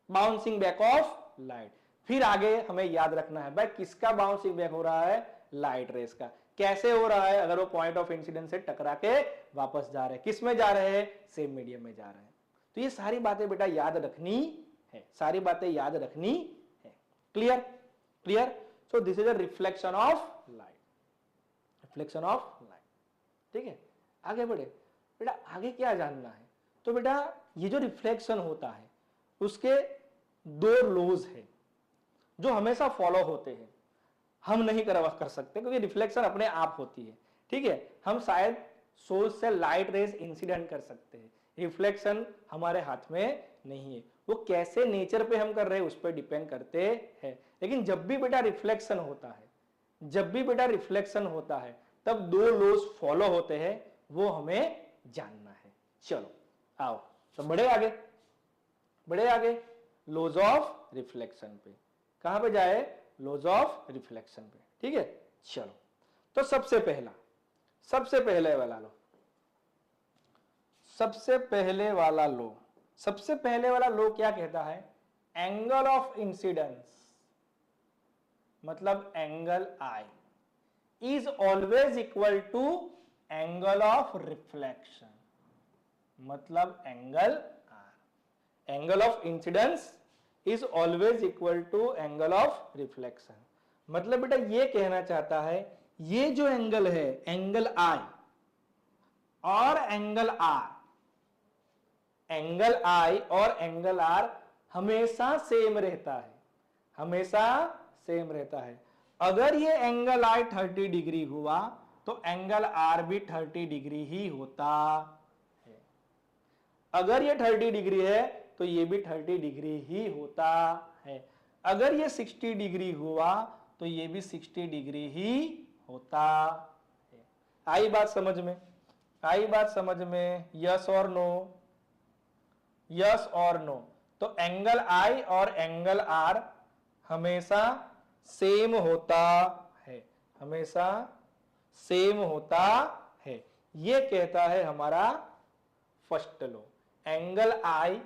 bouncing back of light. फिर आगे हमें याद रखना है भाई किसका बाउंसिंग बैक हो रहा है? लाइट रेस का। कैसे हो रहा है? अगर वो पॉइंट ऑफ इंसिडेंस से टकरा के वापस जा रहे हैं, किस में जा रहे हैं? सेम मीडियम में जा रहे हैं। तो ये सारी बातें बेटा याद रखनी है, सारी बातें याद रखनी है। Clear? Clear? So this is a reflection of light. Reflection of light. ठीक है, आगे बढ़े बेटा, आगे क्या जानना है? तो बेटा ये जो रिफ्लेक्शन होता है उसके दो लॉज है जो हमेशा फॉलो होते हैं, हम नहीं कर सकते क्योंकि रिफ्लेक्शन अपने आप होती है। ठीक है, हम शायद सोर्स से लाइट रेज इंसिडेंट कर सकते हैं, रिफ्लेक्शन हमारे हाथ में नहीं है, वो कैसे नेचर पे हम कर रहे हैं उस पर डिपेंड करते हैं। लेकिन जब भी बेटा रिफ्लेक्शन होता है, जब भी बेटा रिफ्लेक्शन होता है तब दो लॉज फॉलो होते हैं, वो हमें जानना है। चलो आओ तो बढ़े आगे, बढ़े आगे लॉज ऑफ रिफ्लेक्शन पे। कहां पे जाए? लॉज ऑफ रिफ्लेक्शन पे। ठीक है, चलो तो सबसे पहले वाला लो, सबसे पहले वाला लो क्या कहता है? एंगल ऑफ इंसिडेंस मतलब angle I is always equal to angle of reflection मतलब angle R. Angle of incidence is always equal to angle of reflection. मतलब बेटा ये कहना चाहता है ये जो एंगल है, एंगल आई और एंगल आर, एंगल आई और एंगल आर हमेशा सेम रहता है, हमेशा सेम रहता है। अगर ये एंगल आई 30 डिग्री हुआ तो एंगल आर भी 30 डिग्री ही होता है। अगर ये 30 डिग्री है तो ये भी 30 डिग्री ही होता है। अगर ये 60 डिग्री हुआ तो ये भी 60 डिग्री ही होता है। आई बात समझ में? आई बात समझ में? यस और नो? यस और नो? तो एंगल आई और एंगल आर हमेशा सेम होता है, हमेशा सेम होता है। ये कहता है हमारा फर्स्ट लॉ। एंगल आई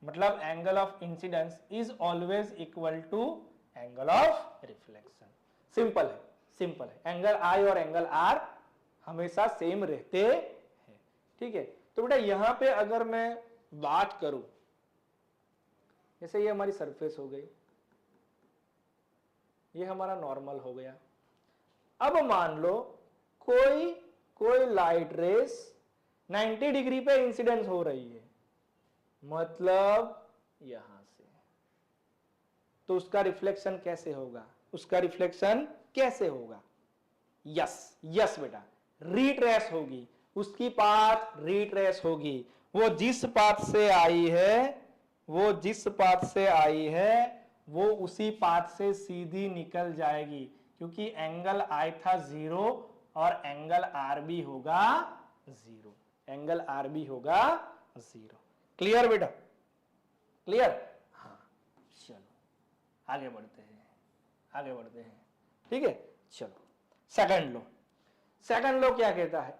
मतलब angle of incidence is always equal to angle of reflection. Simple है, सिंपल है। एंगल आई और एंगल आर हमेशा सेम रहते हैं। ठीक है, तो बेटा यहां पे अगर मैं बात करूं, जैसे ये हमारी सरफेस हो गई, ये हमारा नॉर्मल हो गया। अब मान लो कोई लाइट रेस 90 डिग्री पे इंसिडेंस हो रही है, मतलब यहां से, तो उसका रिफ्लेक्शन कैसे होगा? उसका रिफ्लेक्शन कैसे होगा? यस यस बेटा, रिट्रेस होगी, उसकी पाथ रिट्रेस होगी। वो जिस पाथ से आई है, वो जिस पाथ से आई है वो उसी पाथ से सीधी निकल जाएगी, क्योंकि एंगल आई था 0 और एंगल आर भी होगा 0, एंगल आर भी होगा 0। क्लियर बेटा? क्लियर? हाँ, चलो आगे बढ़ते हैं, आगे बढ़ते हैं। ठीक है, चलो सेकंड लो। सेकंड लो क्या कहता है?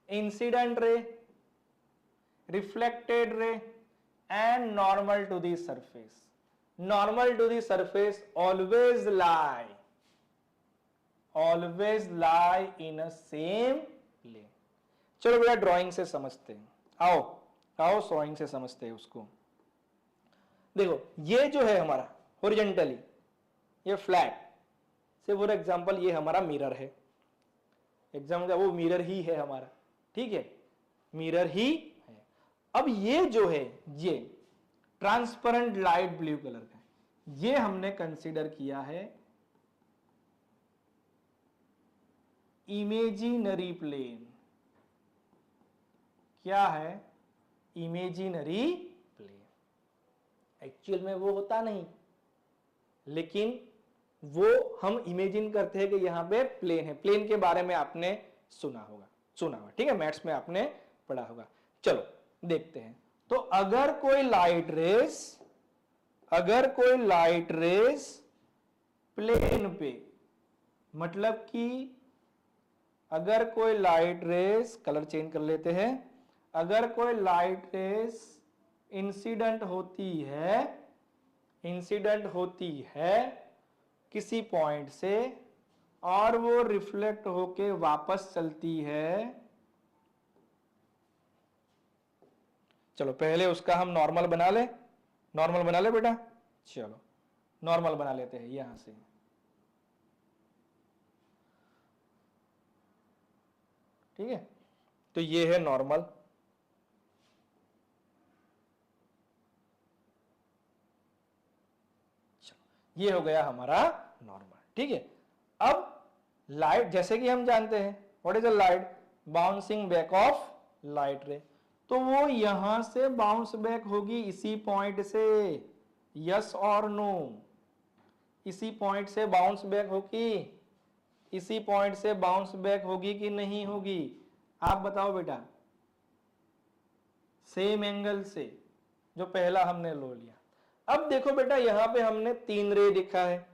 Incident ray, reflected ray and normal to the surface. Normal to the surface always lie in a same plane. चलो बेटा ड्राइंग से समझते हैं, आओ ड्राइंग से समझते हैं उसको। देखो ये जो है हमारा हॉरिजॉन्टली, ये फ्लैट से फॉर एग्जांपल ये हमारा मिरर है, एग्जाम्पल वो मिरर ही है हमारा। ठीक है, मिरर ही है। अब ये जो है ये ट्रांसपेरेंट लाइट ब्लू कलर का है, ये हमने कंसीडर किया है इमेजिनरी प्लेन। क्या है? Imaginary plane. एक्चुअल में वो होता नहीं, लेकिन वो हम इमेजिन करते हैं कि यहां पे प्लेन है। प्लेन के बारे में आपने सुना होगा, ठीक है, मैथ्स में आपने पढ़ा होगा। चलो देखते हैं। तो अगर कोई लाइट रेस प्लेन पे, मतलब कि अगर कोई लाइट रेस, कलर चेंज कर लेते हैं, अगर कोई लाइट रेस इंसिडेंट होती है किसी पॉइंट से और वो रिफ्लेक्ट होके वापस चलती है, चलो पहले उसका हम नॉर्मल बना ले बेटा। चलो नॉर्मल बना लेते हैं यहां से, ठीक है। तो ये है नॉर्मल, ये हो गया हमारा नॉर्मल, ठीक है। अब लाइट, जैसे कि हम जानते हैं what is a light, bouncing back of light रे, तो वो यहां से बाउंस बैक होगी इसी पॉइंट से, यस और नो, इसी पॉइंट से बाउंस बैक होगी, इसी पॉइंट से बाउंस बैक होगी कि नहीं होगी, आप बताओ बेटा। सेम एंगल से जो पहला हमने लो लिया। अब देखो बेटा यहां पे हमने 3 रे लिखा है,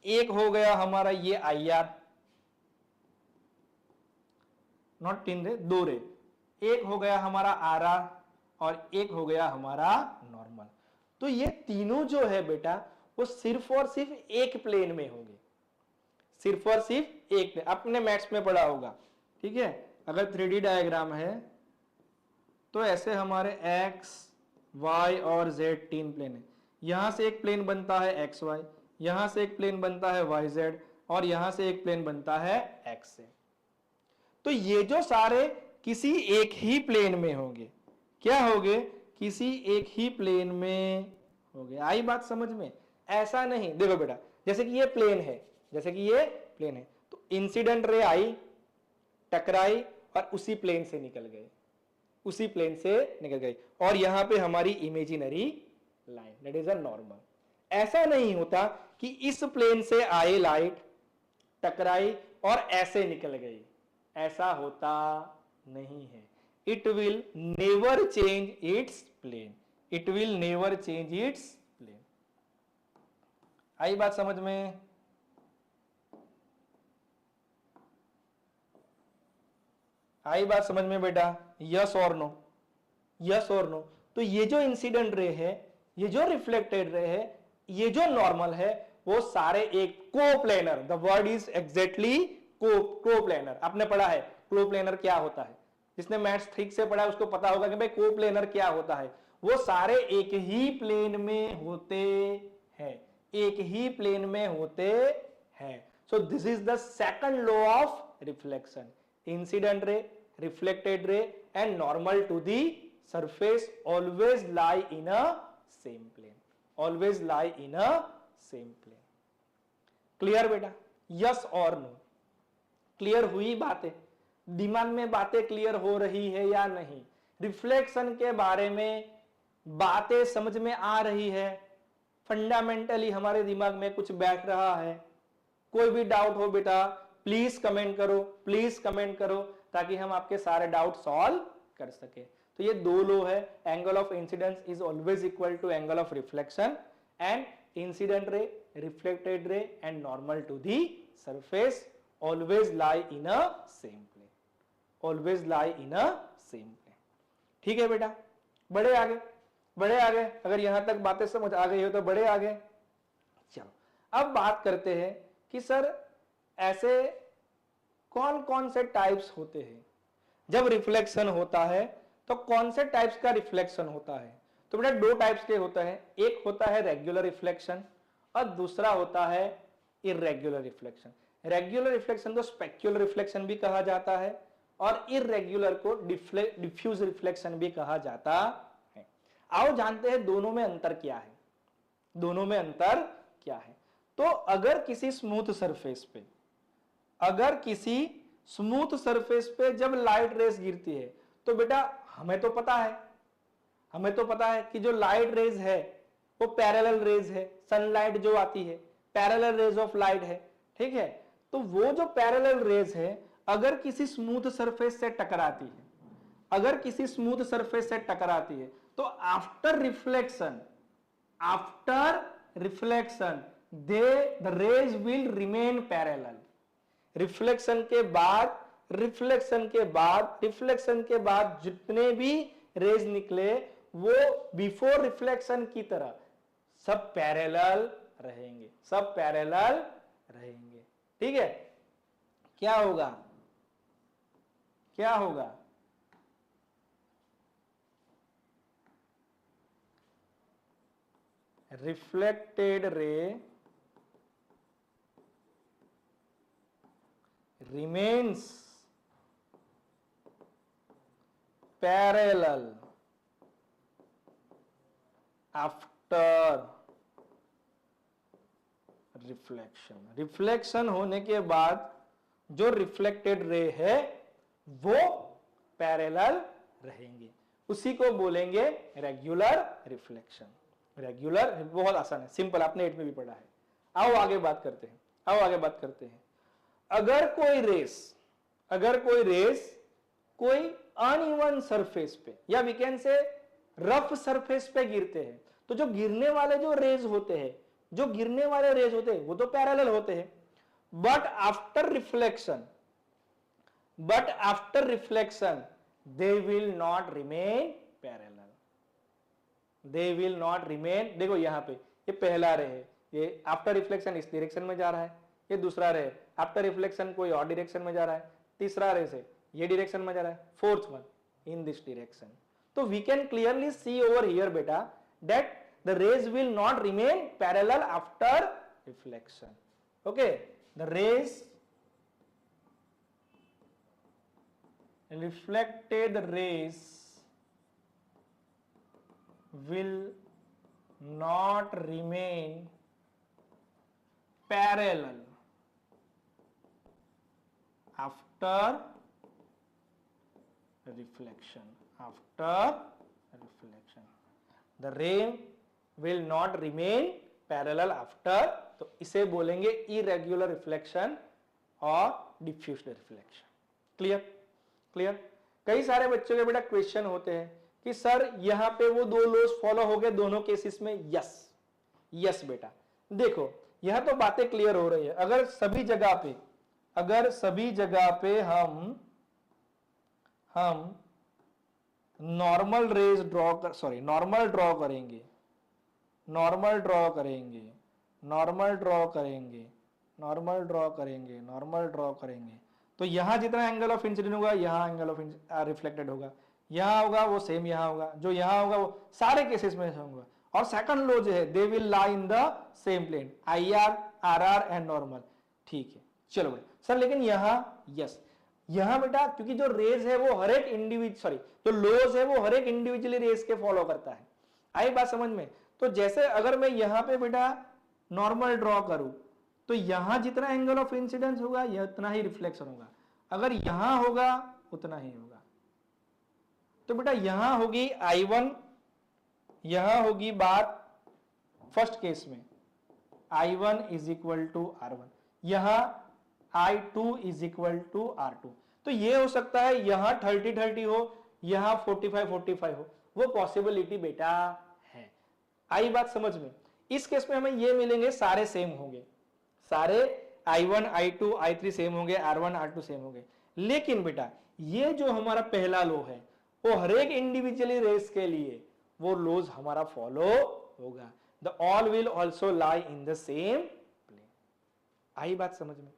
एक हो गया हमारा ये आई आर, नॉट 3 रे, 2 रे, एक हो गया हमारा आर आर और एक हो गया हमारा नॉर्मल। तो ये तीनों जो है बेटा वो सिर्फ और सिर्फ एक प्लेन में होंगे, सिर्फ और सिर्फ एक प्लेन, आपने मैथ्स में पढ़ा होगा, ठीक है। अगर 3D डायग्राम है तो ऐसे हमारे x, y और z 3 प्लेन है, यहां से एक प्लेन बनता है एक्स वाई, यहां से एक प्लेन बनता है वाई जेड और यहां से एक प्लेन बनता है एक्स से। तो ये जो सारे किसी एक ही प्लेन में होंगे, क्या होंगे, किसी एक ही प्लेन में होंगे। आई बात समझ में? ऐसा नहीं, देखो बेटा जैसे कि ये प्लेन है, जैसे कि ये प्लेन है, तो इंसिडेंट रे आई, टकराई और उसी प्लेन से निकल गए, उसी प्लेन से निकल गई, और यहां पे हमारी imaginary line, that is a normal. ऐसा नहीं होता कि इस प्लेन से आई लाइट, टकराई और ऐसे निकल गई, ऐसा होता नहीं है। It will never change its plane, it will never change its plane. आई बात समझ में? आई बात समझ में बेटा? यस और नो, यस और नो। तो ये जो इंसिडेंट रे है, ये जो रिफ्लेक्टेड रे है, ये जो नॉर्मल है, वो सारे एक coplanar, the word is exactly coplanar. आपने पढ़ा है कोप्लेनर क्या होता है, जिसने मैथ्स ठीक से पढ़ा है उसको पता होगा कि भाई कोप्लेनर क्या होता है। वो सारे एक ही प्लेन में होते हैं, एक ही प्लेन में होते हैं। So this is the second law of reflection, incident ray, reflected ray and normal to the surface always lie in a same plane, always lie in a same plane। Clear बेटा? Yes और no, clear हुई बातें? दिमाग में बातें clear हो रही है या नहीं? रिफ्लेक्शन के बारे में बातें समझ में आ रही है, फंडामेंटली हमारे दिमाग में कुछ बैठ रहा है? कोई भी डाउट हो बेटा प्लीज कमेंट करो, प्लीज कमेंट करो, ताकि हम आपके सारे डाउट सॉल्व कर सके। तो ये दो लो है, angle of incidence is always equal to angle of reflection, and incident ray, reflected ray and normal to the surface always lie in a same plane, always lie in a same plane. ठीक है बेटा, बड़े आगे, बड़े आगे। अगर यहां तक बातें समझ आ गई हो तो बड़े आगे। चलो अब बात करते हैं कि सर ऐसे कौन कौन से टाइप्स होते हैं, जब रिफ्लेक्शन होता है तो कौन से टाइप्स का रिफ्लेक्शन होता है। तो बेटा दो टाइप्स के होता है, एक होता है रेगुलर रिफ्लेक्शन और दूसरा होता है इरेगुलर रिफ्लेक्शन। रेगुलर रिफ्लेक्शन को स्पेक्युलर रिफ्लेक्शन भी कहा जाता है और इरेगुलर को डिफ्यूज रिफ्लेक्शन भी कहा जाता है। आओ जानते हैं दोनों में अंतर क्या है, दोनों में अंतर क्या है। तो अगर किसी स्मूथ सरफेस पे, अगर किसी स्मूथ सरफेस पे जब लाइट रेस गिरती है तो बेटा हमें तो पता है, हमें तो पता है कि जो लाइट रेज है वो पैरेलल रेज है, सनलाइट जो आती है पैरेलल रेज ऑफ लाइट है, ठीक है। तो वो जो पैरेलल रेज है अगर किसी स्मूथ सरफेस से टकराती है, अगर किसी स्मूथ सरफेस से टकराती है तो after reflection, after reflection the rays will remain parallel. Reflection के बाद, रिफ्लेक्शन के बाद, रिफ्लेक्शन के बाद जितने भी रेज निकले वो बिफोर रिफ्लेक्शन की तरह सब पैरेलल रहेंगे, सब पैरेलल रहेंगे, ठीक है। क्या होगा, क्या होगा, reflected ray remains parallel after reflection. Reflection होने के बाद जो रिफ्लेक्टेड रे है वो पैरेलल रहेंगे, उसी को बोलेंगे रेगुलर रिफ्लेक्शन। रेगुलर बहुत आसान है, सिंपल, आपने 8 में भी पढ़ा है। आओ आगे बात करते हैं, आओ आगे बात करते हैं। अगर कोई रेस कोई अनइवन सरफेस पे या we can say rough surface पे गिरते हैं, तो जो गिरने वाले जो रेज होते हैं वो तो पैरेलल होते हैं, but after reflection they will not remain parallel, they will not remain. देखो यहां पे ये पहला रे है, ये आफ्टर रिफ्लेक्शन इस डायरेक्शन में जा रहा है, ये दूसरा रे आफ्टर रिफ्लेक्शन कोई और डायरेक्शन में जा रहा है, तीसरा रे से ये डायरेक्शन में जा रहा है, fourth one in this direction. तो we can clearly see over here बेटा that the rays will not remain parallel after reflection. Okay, the rays, reflected rays will not remain parallel after reflection. The ray will not remain parallel after, तो इसे बोलेंगे irregular reflection और diffused reflection। Clear. कई सारे बच्चों के बेटा question होते हैं कि सर यहाँ पे वो 2 लॉज फॉलो हो गए दोनों केसेस में। यस बेटा, देखो यह तो बातें क्लियर हो रही है। अगर सभी जगह पे हम नॉर्मल ड्रॉ करेंगे, तो यहां जितना एंगल ऑफ इंसिडेंट होगा यहां एंगल ऑफ रिफ्लेक्टेड होगा, यहां होगा वो सेम यहां होगा, जो यहां होगा वो सारे केसेस में होगा। और सेकंड लॉ जो है they will lie in the same plane, IR, RR and normal. ठीक है, चलो बेटा सर, लेकिन यहां बेटा क्योंकि जो रेज है वो हर एक जो लॉज है वो हर एक इंडिविजुअली रेज के फॉलो करता है। आई बात समझ में? तो जैसे अगर मैं यहां पे बेटा नॉर्मल ड्रॉ करूं तो यहां जितना एंगल ऑफ इंसिडेंस होगा यह उतना ही रिफ्लेक्शन होगा, अगर यहां होगा उतना ही होगा। तो बेटा यहां होगी I1, यहां होगी बात फर्स्ट केस में I1 is equal to R1, यहां I2 is equal to R2। तो ये हो सकता है यहां 30-30 हो, यहां 45-45 हो, वो पॉसिबिलिटी बेटा है। आई बात समझ में? इस केस में हमें ये मिलेंगे सारे सेम होंगे, सारे I1, I2, I3 सेम होंगे, R1, R2 सेम होंगे। लेकिन बेटा ये जो हमारा पहला लो है वो हर एक इंडिविजुअली रेस के लिए वो लॉज हमारा फॉलो होगा। The all will also lie in the same plane. आई बात समझ में?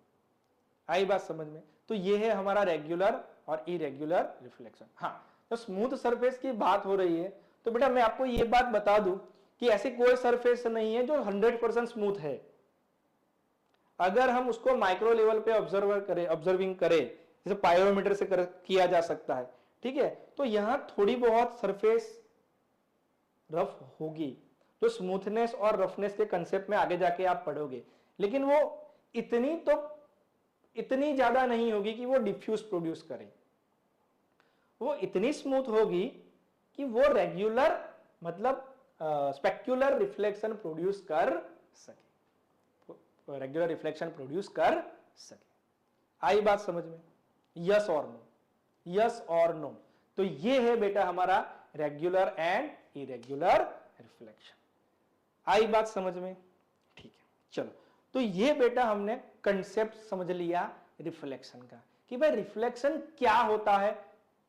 आई बात समझ में? तो ये है हमारा रेगुलर और इरेगुलर रिफ्लेक्शन। हाँ, तो स्मूथ सरफेस की बात हो रही है तो बेटा मैं आपको ये बात बता दूं कि ऐसी कोई सरफेस नहीं है जो 100% स्मूथ है। अगर हम उसको माइक्रो लेवल पे ऑब्जर्विंग करें जैसे पायरोमीटर से किया जा सकता है, ठीक है, तो यहां थोड़ी बहुत सरफेस रफ होगी, तो स्मूथनेस और रफनेस के कंसेप्ट में आगे जाके आप पढ़ोगे, लेकिन वो इतनी ज्यादा नहीं होगी कि वो डिफ्यूज प्रोड्यूस करे। वो इतनी स्मूथ होगी कि वो रेगुलर मतलब स्पेक्युलर रिफ्लेक्शन प्रोड्यूस कर सके, रेगुलर रिफ्लेक्शन प्रोड्यूस कर सके। आई बात समझ में? यस और नो, यस और नो। तो ये है बेटा हमारा रेगुलर एंड इरेगुलर रिफ्लेक्शन। आई बात समझ में? ठीक है, चलो, तो ये बेटा हमने कंसेप्ट समझ लिया रिफ्लेक्शन का कि भाई रिफ्लेक्शन क्या होता है,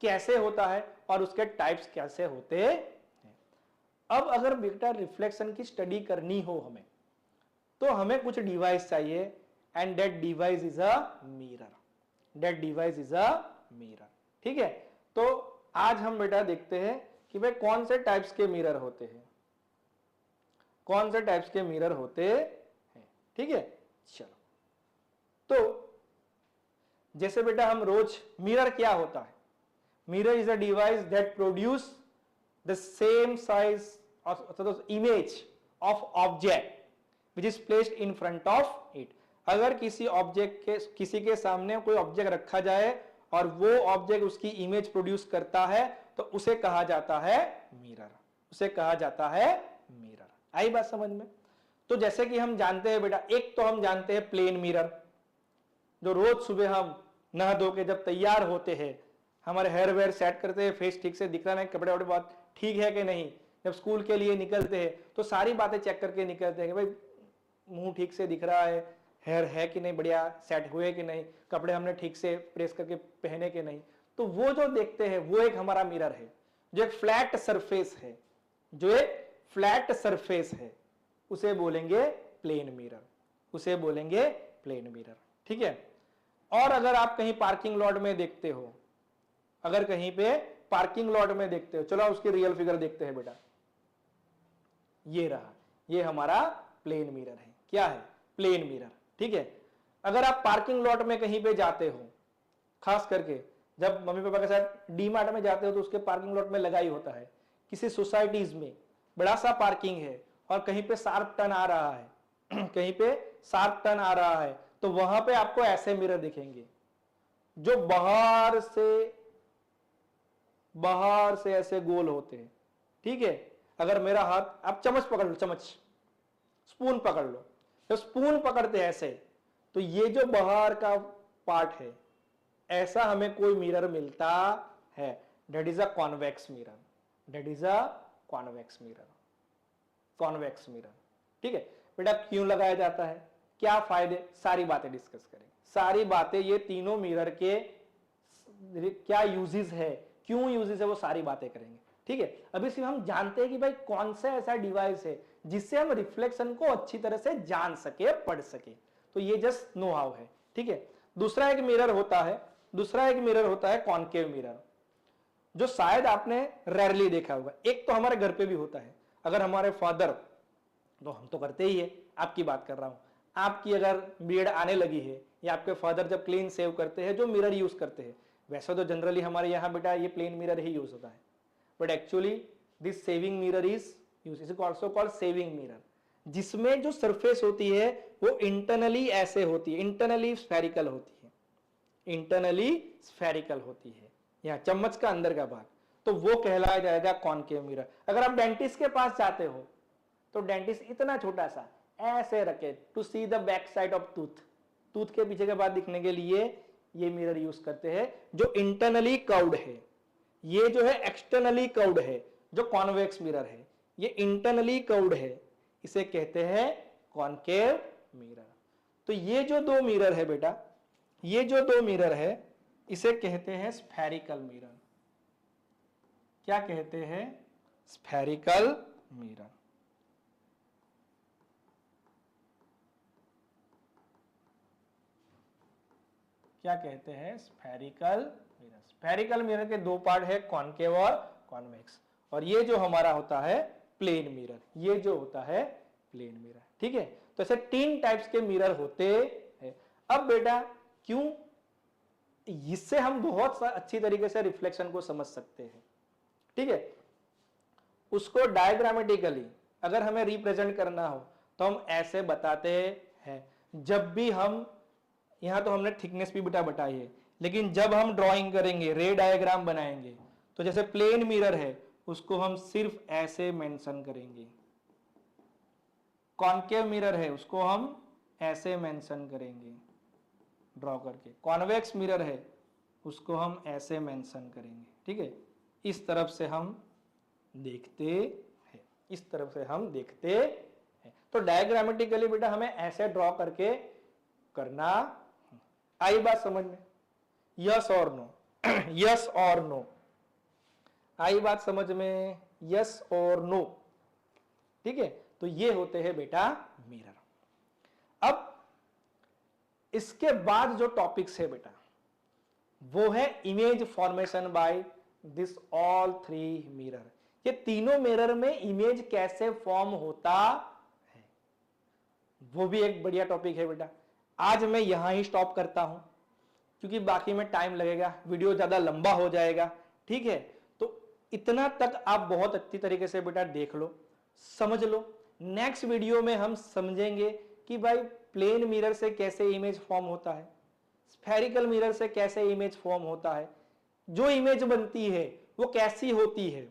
कैसे होता है और उसके टाइप्स कैसे होते हैं। अब अगर बेटा रिफ्लेक्शन की स्टडी करनी हो हमें, तो हमें कुछ डिवाइस चाहिए and that device is a mirror, that device is a mirror. ठीक है, तो आज हम बेटा देखते हैं कि भाई कौन से टाइप्स के मिरर होते हैं, कौन से टाइप्स के मिरर होते हैं, ठीक है। चलो, तो जैसे बेटा हम रोज, मिरर क्या होता है? Mirror is a device that produce the same size image of object which is placed in front of it. अगर किसी ऑब्जेक्ट के, किसी के सामने कोई ऑब्जेक्ट रखा जाए और वो ऑब्जेक्ट उसकी इमेज प्रोड्यूस करता है तो उसे कहा जाता है मिरर, उसे कहा जाता है मिरर। आई बात समझ में? तो जैसे कि हम जानते हैं बेटा, एक तो हम जानते हैं प्लेन मिरर, जो रोज सुबह हम नहा धो के जब तैयार होते हैं, हमारे हेयर वेयर सेट करते हैं, फेस ठीक से दिख रहा है, कपड़े वपड़े बहुत ठीक है कि नहीं, जब स्कूल के लिए निकलते हैं तो सारी बातें चेक करके निकलते हैं कि भाई मुंह ठीक से दिख रहा है, हेयर है कि नहीं, बढ़िया सेट हुए कि नहीं, कपड़े हमने ठीक से प्रेस करके पहने कि नहीं। तो वो जो देखते हैं वो एक हमारा मिरर है, जो एक फ्लैट सरफेस है, जो एक फ्लैट सरफेस है, उसे बोलेंगे प्लेन मिरर, उसे बोलेंगे प्लेन मिरर, ठीक है। और अगर आप कहीं पार्किंग लॉट में देखते हो, अगर कहीं पे पार्किंग लॉट में देखते हो, चलो उसकी रियल फिगर देखते हैं बेटा, ये रहा, ये हमारा प्लेन मिरर है। क्या है? प्लेन मिरर, ठीक है। अगर आप पार्किंग लॉट में कहीं पे जाते हो, खास करके जब मम्मी पापा के साथ डी मार्ट में जाते हो तो उसके पार्किंग लॉट में लगा ही होता है। किसी सोसाइटीज में बड़ा सा पार्किंग है और कहीं पे शार्प टर्न आ रहा है कहीं पे शार्प टर्न आ रहा है, तो वहां पे आपको ऐसे मिरर दिखेंगे जो बाहर से ऐसे गोल होते हैं, ठीक है। अगर मेरा हाथ, आप चम्मच पकड़ लो, चम्मच, स्पून पकड़ लो, जब स्पून पकड़ते हैं ऐसे, तो ये जो बाहर का पार्ट है, ऐसा हमें कोई मिरर मिलता है, that is a convex mirror, that is a convex mirror, convex mirror, ठीक है। बेटा क्यों लगाया जाता है, क्या फायदे, सारी बातें डिस्कस करेंगे, सारी बातें, ये तीनों मिरर के क्या यूजेस है, क्यों यूजेस है, वो सारी बातें करेंगे, ठीक है। अभी सिर्फ हम जानते हैं कि भाई कौन सा ऐसा डिवाइस है जिससे हम रिफ्लेक्शन को अच्छी तरह से जान सके, पढ़ सके, तो ये जस्ट नो हाउ है, ठीक है। दूसरा एक मिरर होता है कॉनकेव मिरर, जो शायद आपने रेयरली देखा होगा। एक तो हमारे घर पे भी होता है, अगर हमारे फादर, तो हम तो करते ही है, आपकी बात कर रहा हूं, आपकी अगर बियर्ड आने लगी है या आपके फादर जब क्लीन सेव करते हैं, जो मिरर यूज करते हैं, वैसे तो जनरली हमारे यहाँ बेटा ये प्लेन मिरर ही यूज होता है, but actually this saving mirror is use, is also called saving mirror, जिसमें जो सरफेस होती है वो इंटरनली ऐसे होती है, इंटरनली स्फेरिकल होती है, इंटरनली स्फेरिकल होती है, यहाँ चम्मच का अंदर का भाग, तो वो कहलाया जाएगा कॉनकेव मिरर। अगर आप डेंटिस्ट के पास जाते हो तो डेंटिस्ट इतना छोटा सा ऐसे रखे to see the back side of tooth, tooth के पीछे के बाद दिखने के लिए ये मिरर यूज करते हैं, जो इंटरनली कर्व्ड है। ये जो है एक्सटर्नली कर्व्ड है, जो कॉन्वेक्स मिरर है, ये इंटरनली कर्व्ड है, इसे कहते हैं कॉनकेव मिरर। तो ये जो दो मिरर है बेटा, ये जो दो मिरर है, इसे कहते हैं स्फेरिकल मिरर। क्या कहते हैं? Spherical mirror. क्या कहते हैं? Spherical mirror. स्फेरिकल मिरर के दो पार्ट है, कॉनकेव और कॉन्वेक्स, और ये जो हमारा होता है प्लेन मिरर, ये जो होता है प्लेन मिरर, ठीक है। तो ऐसे तीन टाइप्स के मिरर होते हैं। अब बेटा क्यों, इससे हम बहुत अच्छी तरीके से रिफ्लेक्शन को समझ सकते हैं, ठीक है। उसको डायग्रामेटिकली अगर हमें रिप्रेजेंट करना हो तो हम ऐसे बताते हैं। जब भी हम, यहां तो हमने थिकनेस भी बेटा बताई है, लेकिन जब हम ड्राइंग करेंगे, रे डायग्राम बनाएंगे, तो जैसे प्लेन मिरर है उसको हम सिर्फ ऐसे मेंशन करेंगे, कॉनकेव मिरर है उसको हम ऐसे मेंशन करेंगे ड्रॉ करके, कॉन्वेक्स मिरर है उसको हम ऐसे मेंशन करेंगे, ठीक है। इस तरफ से हम देखते हैं, इस तरफ से हम देखते हैं। तो डायग्रामेटिकली बेटा हमें ऐसे ड्रॉ करके करना। आई बात समझ में? यस और नो? यस और नो? आई बात समझ में? यस और नो? ठीक है, तो ये होते हैं बेटा मिरर। अब इसके बाद जो टॉपिक्स है बेटा वो है image formation by this all three mirror. ये तीनों मिरर में इमेज कैसे फॉर्म होता वो भी एक बढ़िया टॉपिक है बेटा। आज मैं यहां ही स्टॉप करता हूं क्योंकि बाकी में टाइम लगेगा, वीडियो ज्यादा लंबा हो जाएगा, ठीक है। तो इतना तक आप बहुत अच्छी तरीके से बेटा देख लो, समझ लो। नेक्स्ट वीडियो में हम समझेंगे कि भाई प्लेन मिरर से कैसे इमेज फॉर्म होता है, स्फेरिकल मिरर से कैसे इमेज फॉर्म होता है, जो इमेज बनती है वो कैसी होती है,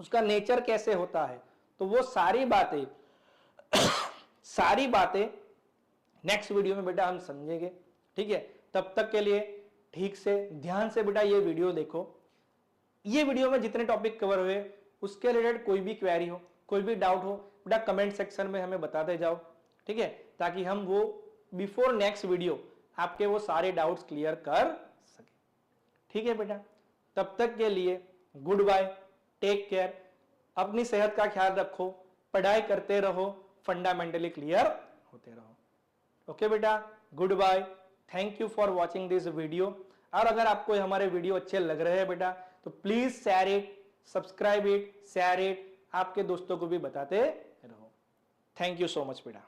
उसका नेचर कैसे होता है। तो वो सारी बातें नेक्स्ट वीडियो में बेटा हम समझेंगे, ठीक है। तब तक के लिए ठीक से ध्यान से बेटा ये वीडियो देखो। ये वीडियो में जितने टॉपिक कवर हुए उसके रिलेटेड कोई भी क्वेरी हो, कोई भी डाउट हो बेटा कमेंट सेक्शन में हमें बताते जाओ, ठीक है, ताकि हम वो बिफोर नेक्स्ट वीडियो आपके वो सारे डाउट्स क्लियर कर सके, ठीक है बेटा। तब तक के लिए गुड बाय, टेक केयर, अपनी सेहत का ख्याल रखो, पढ़ाई करते रहो, फंडामेंटली क्लियर होते रहो। ओके बेटा, good bye, thank you for watching this video. और अगर आपको हमारे वीडियो अच्छे लग रहे हैं बेटा तो please share it, subscribe it, share it, आपके दोस्तों को भी बताते रहो। थैंक यू सो मच बेटा।